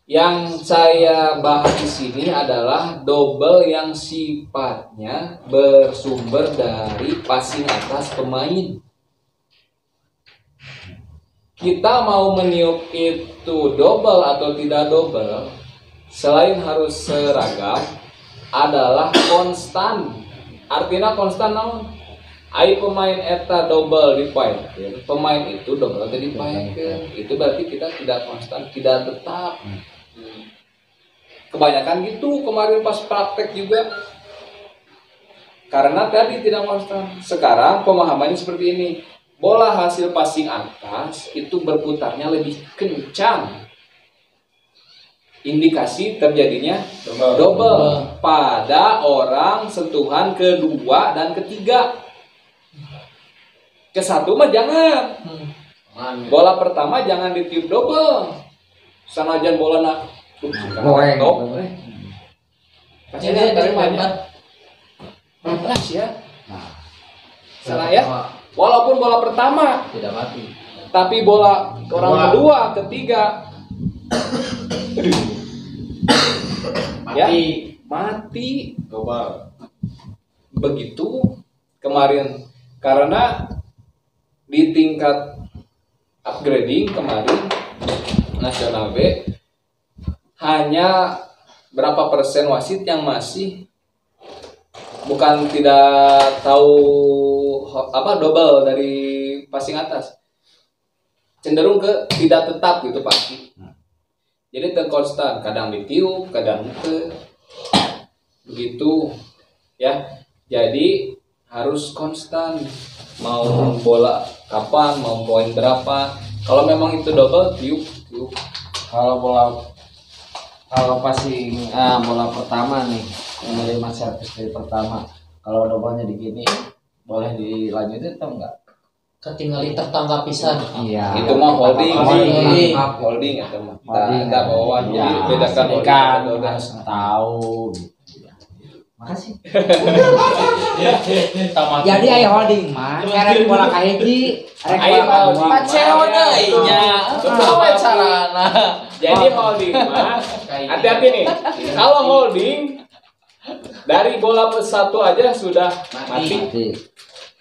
yang saya bahas di sini adalah double yang sifatnya bersumber dari passing atas pemain. Kita mau meniup itu double atau tidak double, selain harus seragam, adalah konstan. Artinya konstan naon? Ai pemain eta double dipainkeun, pemain itu double teh dipainkeun. Itu berarti kita tidak konstan, tidak tetap. Kebanyakan gitu kemarin pas praktek juga. Karena tadi tidak konstan. Sekarang pemahamannya seperti ini. Bola hasil passing atas itu berputarnya lebih kencang. Indikasi terjadinya double pada orang sentuhan kedua dan ketiga. Ke satu mah jangan. Bola pertama jangan ditiup double. Sanajan bola nak top. Pasti dari mana? Belas ya. Salah ya. Walaupun bola pertama tidak mati. Tapi bola orang kedua, ketiga mati. Global. Begitu kemarin karena di tingkat upgrading kemarin Nasional B hanya berapa persen wasit yang masih bukan tidak tahu double dari passing atas, cenderung ke tidak tetap gitu pasti. Jadi konstan, kadang ditiup, kadang ke begitu ya. Jadi harus konstan. Mau bola kapan, mau poin berapa. Kalau memang itu double, tiup. Kalau passing bola pertama nih, menerima servis dari pertama, kalau double-nya digini, boleh dilanjutin atau enggak? Ketinggalan tertangkap pisan. Iya. Itu mah holding itu mah. Ada bawaan. Jadi bedakan holding harus tahu. Makasih. Jadi aya holding mah, karek bola ka hiji, arek bola ka dua. Paceon deui nya. Kumaha carana? Jadi holding mah hati-hati nih. Kalau holding dari bola satu aja sudah mati.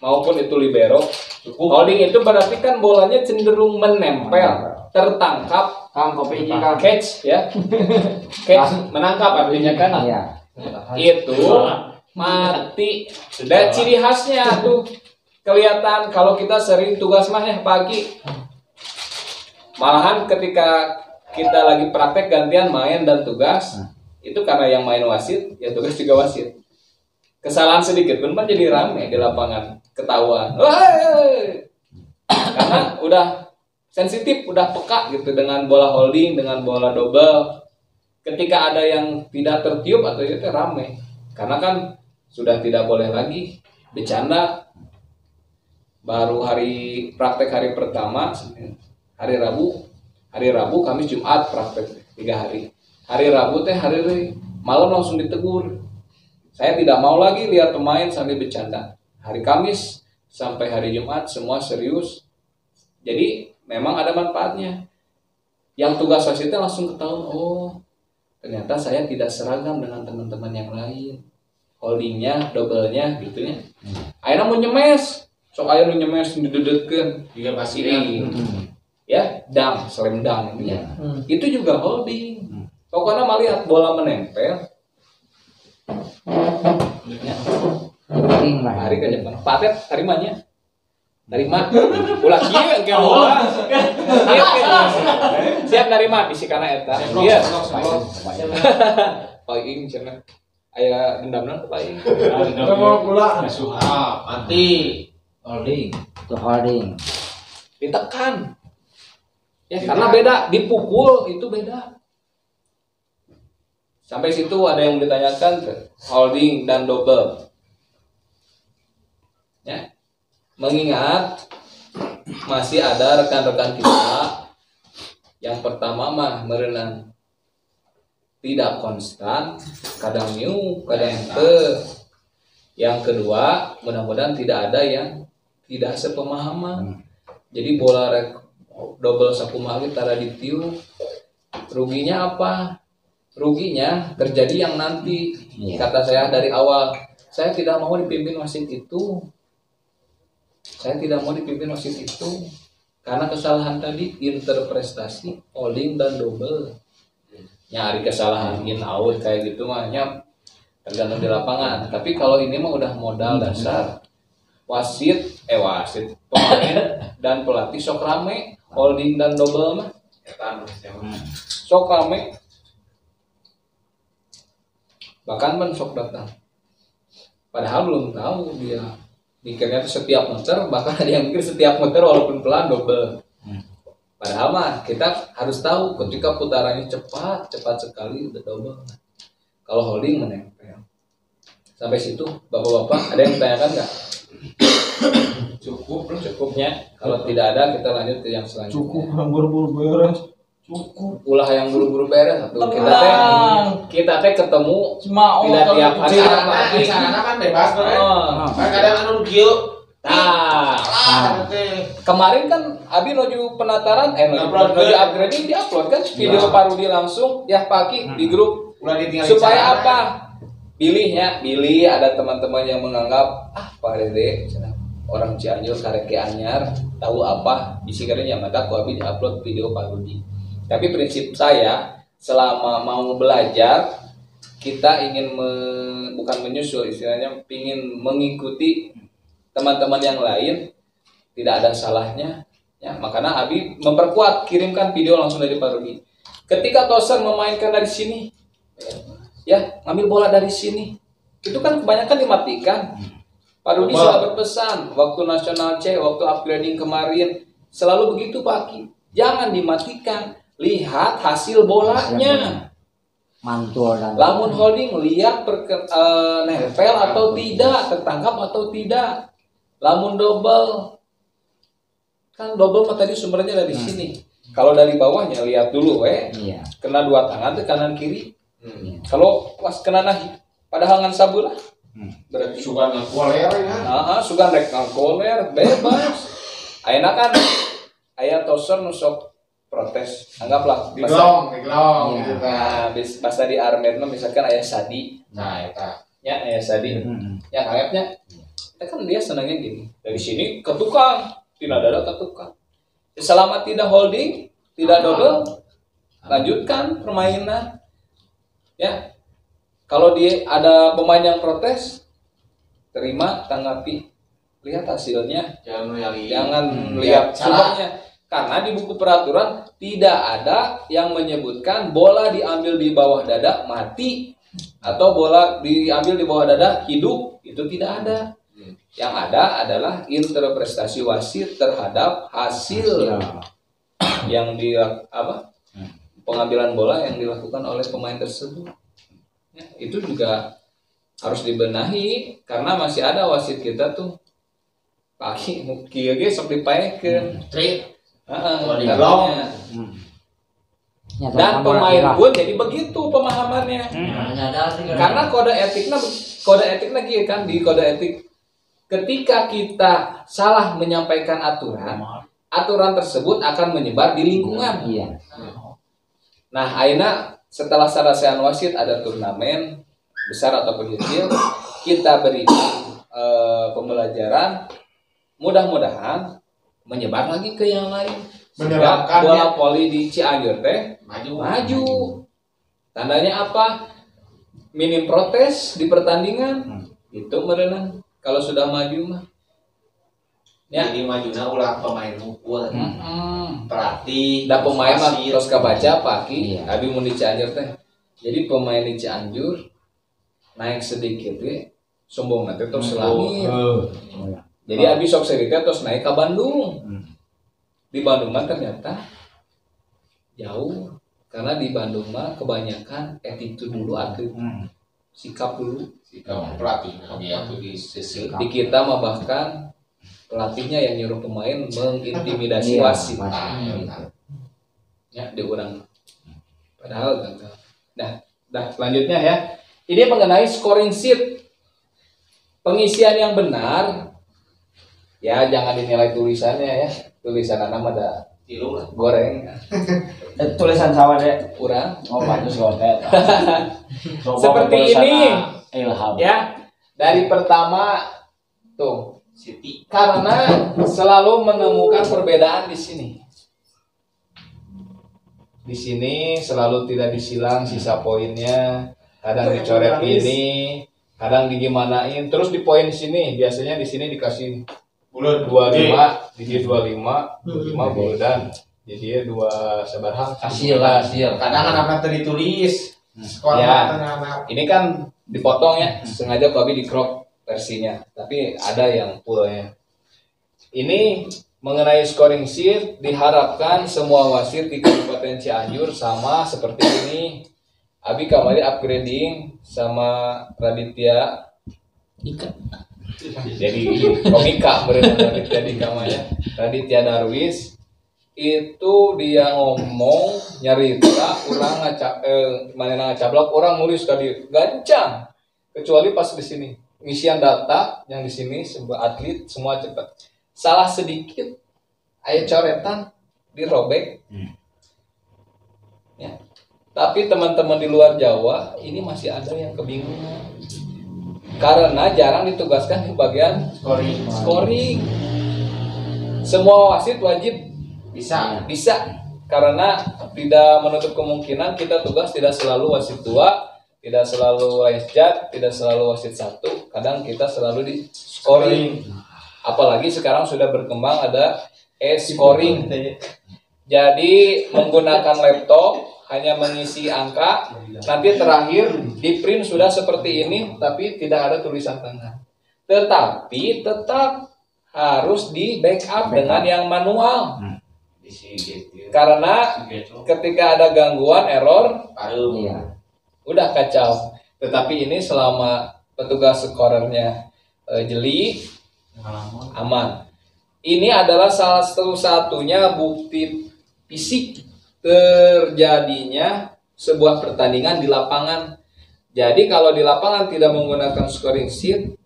Maupun itu libero. Holding itu berarti kan bolanya cenderung menempel, tertangkap, catch ya. Catch menangkap artinya kan. Iya. Itu mati. Dan ciri khasnya tuh kelihatan kalau kita sering tugas mah ya pagi. Malahan ketika kita lagi praktek gantian main dan tugas, itu karena yang main wasit, ya tugas juga wasit. Kesalahan sedikit pun kan jadi rame di lapangan, ketahuan. Karena udah sensitif, udah peka gitu dengan bola holding, dengan bola double. Ketika ada yang tidak tertiup atau itu rame, karena kan sudah tidak boleh lagi bercanda. Baru hari praktek hari pertama, hari Rabu, Kamis, Jumat praktek 3 hari. Hari Rabu hari malam langsung ditegur. Saya tidak mau lagi lihat pemain sambil bercanda. Hari Kamis sampai hari Jumat semua serius. Jadi memang ada manfaatnya. Yang tugas wasitnya langsung ketahuan, oh ternyata saya tidak seragam dengan teman-teman yang lain. Holdingnya, double-nya gitu ya. Akhirnya mau nyemes. Sok aya nu nyemes didedetkeun. Juga pasti Ya, slam dunk gitu ya. Itu juga holding. Pokoknya melihat bola menempel. Hari ke depan. Patet tarimanya. Tarima. Ulah kieu engke bola. Siap narima bisikana eta. Iya. Paling cenah. Aya dendamna paling. Mau pula suha mati. Holding. Itu holding. Ditekan. Ya karena beda, dipukul itu beda. Sampai situ ada yang ditanyakan holding dan double. Ya. Mengingat masih ada rekan-rekan kita yang pertama mah merenang tidak konstan, kadang new, kadang ente. Yang kedua, mudah-mudahan tidak ada yang tidak sepemahaman. Jadi bola double sakumaha tara ditiup. Ruginya apa? Ruginya terjadi yang nanti. Kata saya dari awal, saya tidak mau dipimpin wasit itu. Saya tidak mau dipimpin wasit itu. Karena kesalahan tadi interpretasi holding dan double. Nyari kesalahan in out kayak gitu mah tergantung di lapangan. Tapi kalau ini mah udah modal dasar. Wasit pemain dan pelatih sok rame holding dan double mah. Sok rame. Bahkan ban sok datang. Padahal belum tahu dia. Mikirnya setiap muter, bahkan ada yang mikir setiap muter walaupun pelan double. Padahal mah kita harus tahu ketika putarannya cepat sekali udah double. Kalau holding menempel. Sampai situ, bapak-bapak ada yang ditanyakan nggak? Cukupnya. Kalau tidak ada kita lanjut ke yang selanjutnya. Cukup yang buru-buru beres. Cukup. Ulah yang buru-buru beres atau kita teh ketemu Cuma tidak tiap hari. Sana kan bebas kan kadang anu kieu. Kemarin kan Abi nuju penataran nuju upgrading diupload kan video Parudi langsung ya pagi di grup supaya apa? Pilih ada teman-teman yang menganggap Pak Dede orang Cianjur kareke anyar tahu apa bisi kadenya mata ku Abi diupload video Parudi. Tapi prinsip saya selama mau belajar kita ingin bukan menyusul istilahnya ingin mengikuti teman-teman yang lain tidak ada salahnya ya makanya Abi memperkuat kirimkan video langsung dari Parudi. Ketika Toser memainkan dari sini ya ngambil bola dari sini itu kan kebanyakan dimatikan. Parudi selalu berpesan waktu nasional C waktu upgrading kemarin selalu begitu Pak Ki jangan dimatikan. Lihat hasil bolanya. Mantul dan lamun holding lihat nempel atau tidak, tertangkap atau tidak. Lamun double kan double mah tadi sumbernya dari sini. Kalau dari bawahnya lihat dulu kena dua tangan tuh kanan kiri. Kalau pas kena nahi padahal ngan sabulah berarti Sugan koler ya. Sugan rek koler bebas. Ayeuna kan aya Toser nusok protes anggaplah diglong gitu kan bahasa di armet misalkan ayah Sadi ayah Sadi yang anggapnya kita kan dia senangnya gini dari sini ke tukang tidak ada ke tukang selama tidak holding tidak double lanjutkan permainan ya kalau dia ada pemain yang protes terima tanggapi lihat hasilnya jangan lihat sumbernya. Karena di buku peraturan tidak ada yang menyebutkan bola diambil di bawah dada mati atau bola diambil di bawah dada hidup itu tidak ada. Yang ada adalah interpretasi wasit terhadap hasil yang pengambilan bola yang dilakukan oleh pemain tersebut. Ya, itu juga harus dibenahi karena masih ada wasit kita tuh pagi kieu ge sok dipaekeun. Dan pemain pun jadi begitu pemahamannya. Karena kode etik lagi kan di kode etik ketika kita salah menyampaikan aturan tersebut akan menyebar di lingkungan. Nah, ayeuna setelah sarasean wasit ada turnamen besar ataupun kecil, kita berikan pembelajaran mudah-mudahan menyebar lagi ke yang lain. Sehingga bola voli di Cianjur teh maju. Tandanya apa? Minim protes di pertandingan. Itu merenang kalau sudah maju mah. Ya, jadi majunya ulah pemain unggul. Pelatih, da pemain mah terus kabaca pagi, abi mun di Cianjur teh. Jadi pemain di Cianjur naik sedikit we, sombong nanti terus selangit. Jadi abi sok cerita terus naik ke Bandung. Di Bandung mah ternyata jauh karena di Bandung mah kebanyakan attitude dulu atlet. Sikap dulu. Sikap pelatih dia tuh di sisi. Di kita mah bahkan pelatihnya yang nyuruh pemain mengintimidasi wasit. Ya, dia orang. Padahal gagal. Nah, Nah, selanjutnya ya. Ini mengenai scoring sheet. Pengisian yang benar. Ya, jangan dinilai tulisannya ya. Tulisan nama ada goreng. Tulisan sama deh. Kurang. Oh, bagus gotet. Seperti ini. Ilham. Ya. Dari pertama tuh. Karena selalu menemukan perbedaan di sini. Di sini selalu tidak disilang sisa poinnya. Kadang dicoret ini, kadang digimanain. Terus di poin sini, biasanya di sini dikasih 25, jadi 25 buludan. Jadi 2 sebarang hasil. Kadang anak ditulis. Ya, ini kan dipotong ya, sengaja Babi di crop versinya, tapi ada yang fullnya. Ini mengenai scoring sheet, diharapkan semua wasit di Kabupaten Cianjur sama seperti ini. Abi kemarin upgrading sama Raditya Ika. Jadi komika berenang Raditya Ika ya. Raditya Darwis itu dia ngomong nyarita orang ngacablok orang nulis tadi gancang, kecuali pas di sini ngisian data yang di sini sebuah atlet semua cepat. Salah sedikit aya coretan dirobek. Ya. Tapi teman-teman di luar Jawa ini masih ada yang kebingungan karena jarang ditugaskan di bagian scoring. Semua wasit wajib bisa karena tidak menutup kemungkinan kita tugas tidak selalu wasit 2, tidak selalu wasit, tidak selalu wasit 1, kadang kita selalu di scoring. Apalagi sekarang sudah berkembang ada e-scoring. Jadi menggunakan laptop hanya mengisi angka, nanti terakhir di print sudah seperti ini, tapi tidak ada tulisan tangan. Tetapi tetap harus di backup dengan yang manual. Karena ketika ada gangguan error, udah kacau. Tetapi ini selama petugas scorernya jeli, aman. Ini adalah salah satu-satunya bukti fisik terjadinya sebuah pertandingan di lapangan. Jadi kalau di lapangan tidak menggunakan scoring sheet,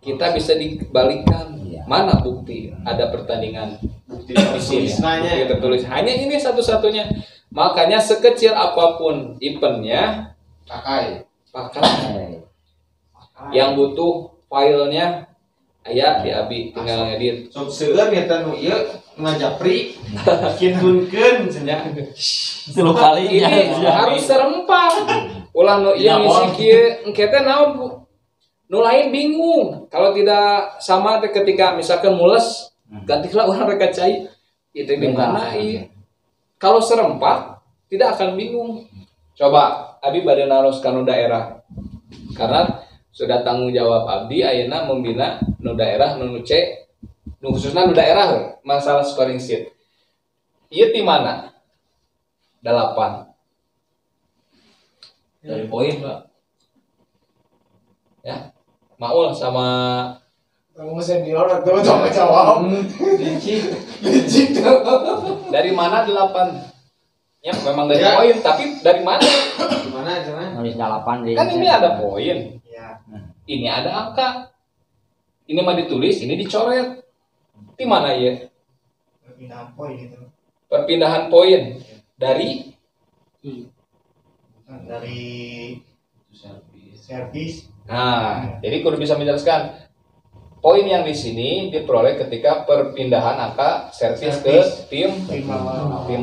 kita bisa dibalikkan. Mana bukti ada pertandingan bukti tertulis? Hanya ini satu-satunya. Makanya sekecil apapun eventnya, pakai. Yang butuh filenya, aya di Abi tinggal ngedit. Sok seueur eta nu ieu ngajapri kinhunkeun cenah. 10 kali ini harus serempak. Ulah nu ieu ngisi kieu engke teh naon Bu? Nu lain bingung. Kalau tidak sama ketika misalkan mules, gantilah orang reka cai. Itu di mana ieu? Kalau serempak tidak akan bingung. Coba Abi bade naros kanu daerah. Karena sudah tanggung jawab Abdi ayeuna membina nu daerah nu cek nu khususna nu daerah masalah scoring sheet. Ieu di mana? 8. Dari poin, Pak. Ya. Maul sama kamu senior atau coba jawab. Licik. Dari mana 8? Ya, memang dari poin, tapi dari mana? Gimana? Nulis 8 Kan ini ada poin. Ya. Ini ada angka. Ini mah ditulis, ini dicoret. Di mana ya? Perpindahan poin gitu. Perpindahan poin dari servis. Nah, jadi kudu bisa menjelaskan poin yang di sini diperoleh ketika perpindahan angka servis ke tim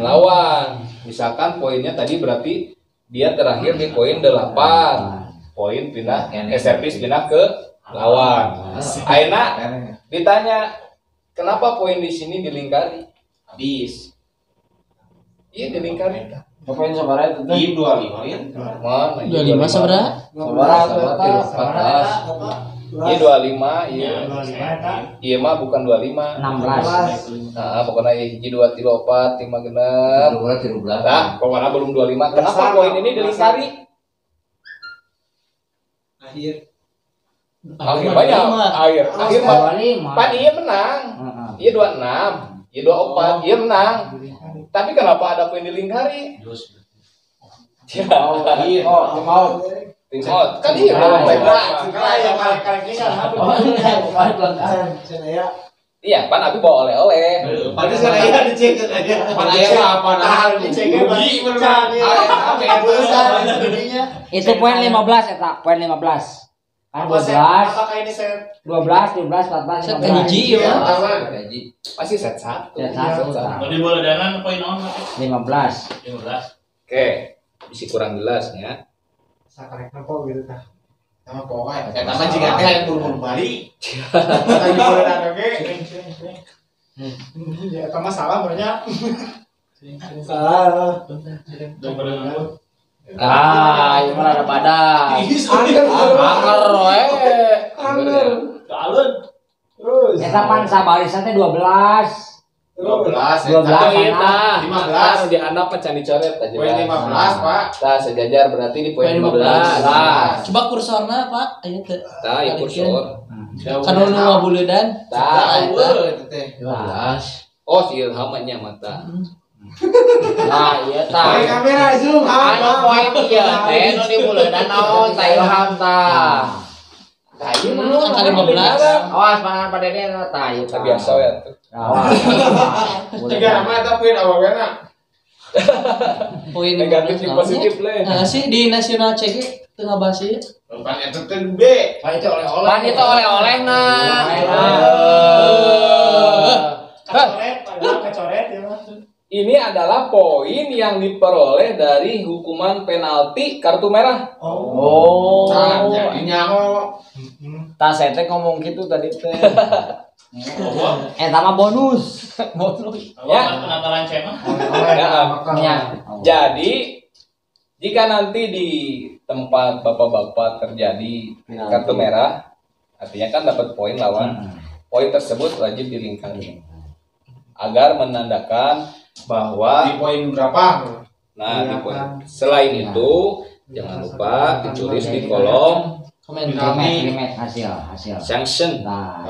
lawan. Misalkan poinnya tadi berarti dia terakhir di poin 8. Poin pindah servis pindah ke lawan. Ayeuna ditanya, kenapa poin di sini dilingkari? Habis. Iya dilingkari. Poin sabaraha itu? Di 25 ya. Mana? 25 sabaraha? Sabaraha 14. Iya 25, iya. 25 Iya mah bukan 25. 16. Nah, pokoknya hiji 2 3 4 5 genep. Nah, pokoknya belum 25. Kenapa poin ini dilingkari? Akhir banyak. Akhir mah. Pan iya menang. Iya 26. Iya 24. Iya menang. Tapi kenapa ada poin dilingkari? Mau. Timot. Kan iya iya, pan abi bawa oleh-oleh. Pada saya dicek aja. Pada apa nah? Diceknya rugi Itu poin 15 eta, poin 15. Kan 12. Apakah ini set 12, 13, 14, Set 15. hiji ya. Pasti set 1. Set 1. Mau diboledanan poin on 15. 15. Oke, bisa kurang jelas ya. sakarek apa gitu tah. Sama pokoknya. Eta mah jika teh yang buru-buru balik. Tadi boleh ada oke. Ya eta mah salah banyak. Salah. Ini mah ada badan. Anger we. Anger. Kalun. Terus. Eta pan sabarisan teh 12. 12 Nah, 15. di anak pecan dicoret aja. Poin 15, Pak. Nah, sejajar berarti di poin 15. Nah, coba kursorna Pak, aya teh. Nah, ya kursor. Kan nu ngabuledan. Nah, itu teh. 12. oh si Ilham nya mata. Nah, iya tah. Pakai kamera zoom. Anu poin ieu teh nu dibuledan naon tah Ilham tah. Tah ieu mah Angka 15. awas pangan pada dia tah ieu tah. Biasa ya tuh. Awas. Tiga nama eta poin awalna. Poin Negatif di 15 positif le. Nah, sih di nasional CG tengah bahas ieu. Pan eta teh B. Pan itu oleh-oleh. Pan itu oleh-oleh nah. Kecoret ya mah. Ini adalah poin yang diperoleh dari hukuman penalti kartu merah. Oh. Nah, jadinya Tah saya teh ngomong gitu tadi teh. Eta mah bonus. Ya. Penataran cema. Ya. Jadi jika nanti di tempat bapak-bapak terjadi kartu merah, artinya kan dapat poin lawan. Poin tersebut wajib dilingkari agar menandakan bahwa di poin berapa? nah di poin. Selain itu jangan lupa ditulis di kolom Limit hasil. sanction. Nah,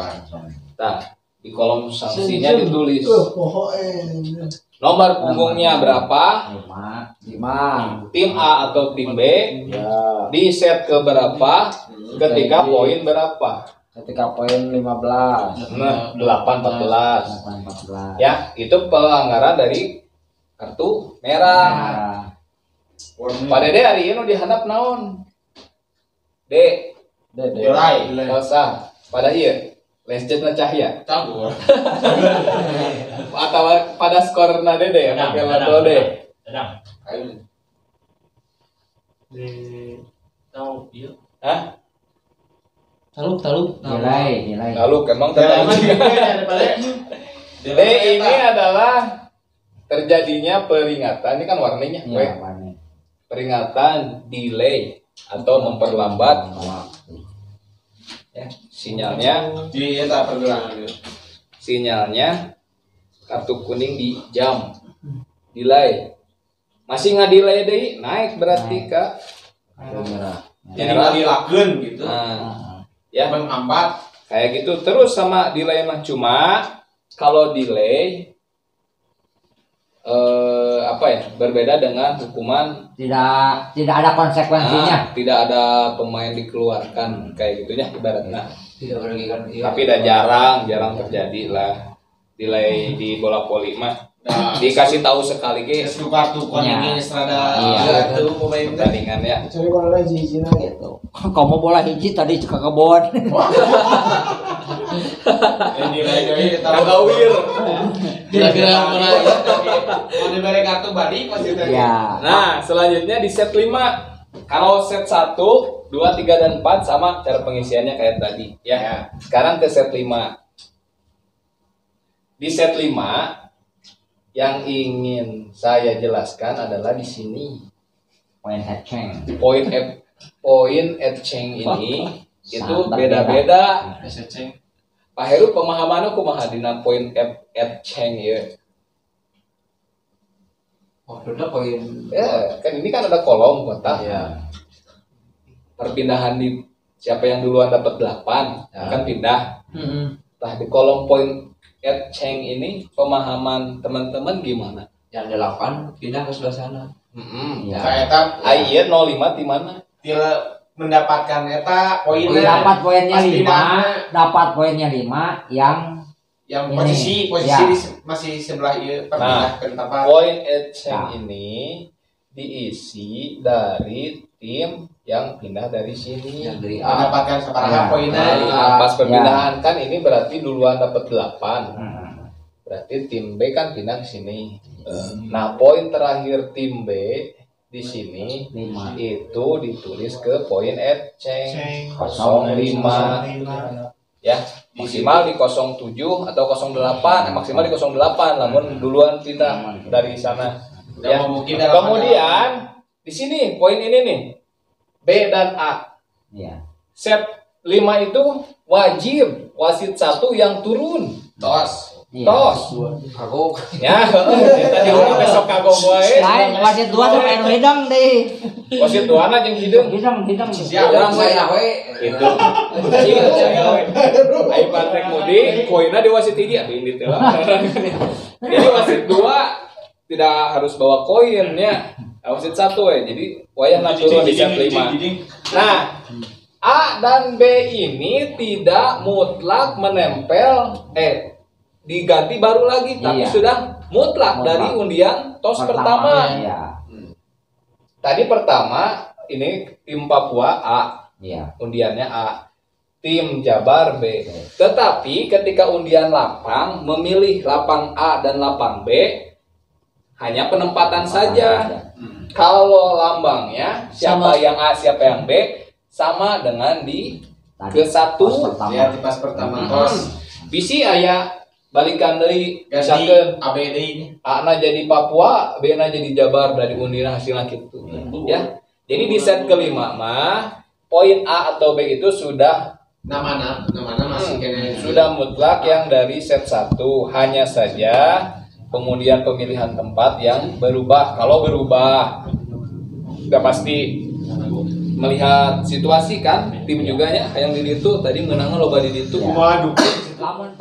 Nah, di kolom sanksinya ditulis nomor punggungnya berapa, 5. tim A atau tim B, Ya, di set ke berapa, ketika poin berapa. ketika poin 15. Nah, 8-14. 14. Ya, itu pelanggaran dari kartu merah. Pak Dede hari ini dihandap naon? Dek, Mulai. Elsa, pada iya, lesjetna Cahya. Campur. Atau pada skor na Dede, pakai label D. Dadang. Ayo. Di tahu ieu. Hah? Taluk. Nilai. Lalu emang tentang D ini adalah terjadinya peringatan, ini kan warnanya, Iya, we. warning. Peringatan delay atau memperlambat. Ya, sinyalnya Di eta pergelangan. sinyalnya kartu kuning di jam delay masih nggak delay deh naik berarti kak Jadi ngadilakeun gitu. nah, ya Menghambat. kayak gitu terus sama delay mah cuma kalau delay apa ya berbeda dengan hukuman Tidak ada konsekuensinya. tidak ada pemain dikeluarkan kayak gitunya ibaratnya Tidak merugikan iya. tapi udah jarang terjadi lah delay di bola voli mah Nah, dikasih tahu sekali guys geus kartu koningnya geus rada Iya. itu pemain teh. pertandingan ya Cari bola hiji-hijina gitu. Kamu bola hiji tadi ke kebon. Nilai-nilai Kagawir. Kira-kira mulai. Mau diberi kartu balik pasti teh. Ya. Nah, selanjutnya di set 5. Kalau set 1, 2, 3 dan 4 sama cara pengisiannya kayak tadi, ya. Sekarang ke set 5. Di set 5 yang ingin saya jelaskan adalah di sini. Poin head change. Poin exchange ini itu beda-beda. Pak Heru pemahamannya kumaha dina poin exchange ya. Oh, udah poin. Ya, kan ini kan ada kolom kotak. Iya. Perpindahan di siapa yang duluan dapat 8 Ya. kan pindah. Nah, di kolom poin exchange ini pemahaman teman-teman gimana? Yang 8 pindah ke sebelah sana. Ya. Nah, eta Iya 05 di mana? tila mendapatkan eta poinnya Dapat poinnya Pas 5, pindah. dapat poinnya 5 yang yang Ini. posisi Ya. masih sebelah ieu Nah, perpindah ke tempat Point exchange Nah. ini diisi dari tim yang pindah dari sini. Yang dari A. mendapatkan sabaraha Ya. poinnya Nah, pas perpindahan kan ini berarti duluan dapat 8. Hmm. Berarti tim B kan pindah ke sini. Nah, poin terakhir tim B di sini 5. itu ditulis ke poin exchange 05. 05 ya, maksimal di 07 atau 08, maksimal di 08 namun duluan pindah dari sana. Ya. mungkin dalam Kemudian di sini poin ini nih B dan A. Ya. Set 5 itu wajib wasit 1 yang turun. tos Iya. Tos. Kagok. Ya, tadi orang besok kagok wae. Lain wasit 2 tuh anu hidang deui. Wasit duana jeung hideung. Hidang. Siap. Orang saya we. Itu. Ayo Patrick Mudi, poinnya di wasit 3 ini teh. Jadi wasit 2 tidak harus bawa koin ya. Wasit 1 we. Jadi wayah turun di set 5. Nah, A dan B ini tidak mutlak menempel diganti baru lagi tapi Iya. sudah mutlak Mutlak. dari undian tos pertama. Iya. Tadi pertama ini tim Papua A, Iya. undiannya A. Tim Jabar B. Tetapi ketika undian lapang memilih lapang A dan lapang B hanya penempatan saja. Kalau lambangnya siapa yang A siapa yang B sama dengan di ke satu. ya di pas pertama tos Bisi aya balikan deui ganti misalkan ABD ini A-na jadi Papua, B-na jadi Jabar dari undian hasilnya gitu. Ya. Jadi di set kelima mah poin A atau B itu sudah nama masih kena sudah mutlak yang dari set 1. Hanya saja kemudian pemilihan tempat yang berubah. Kalau berubah udah pasti melihat situasi kan tim juga ya yang di ditu tadi menang loba di ditu. waduh Lamun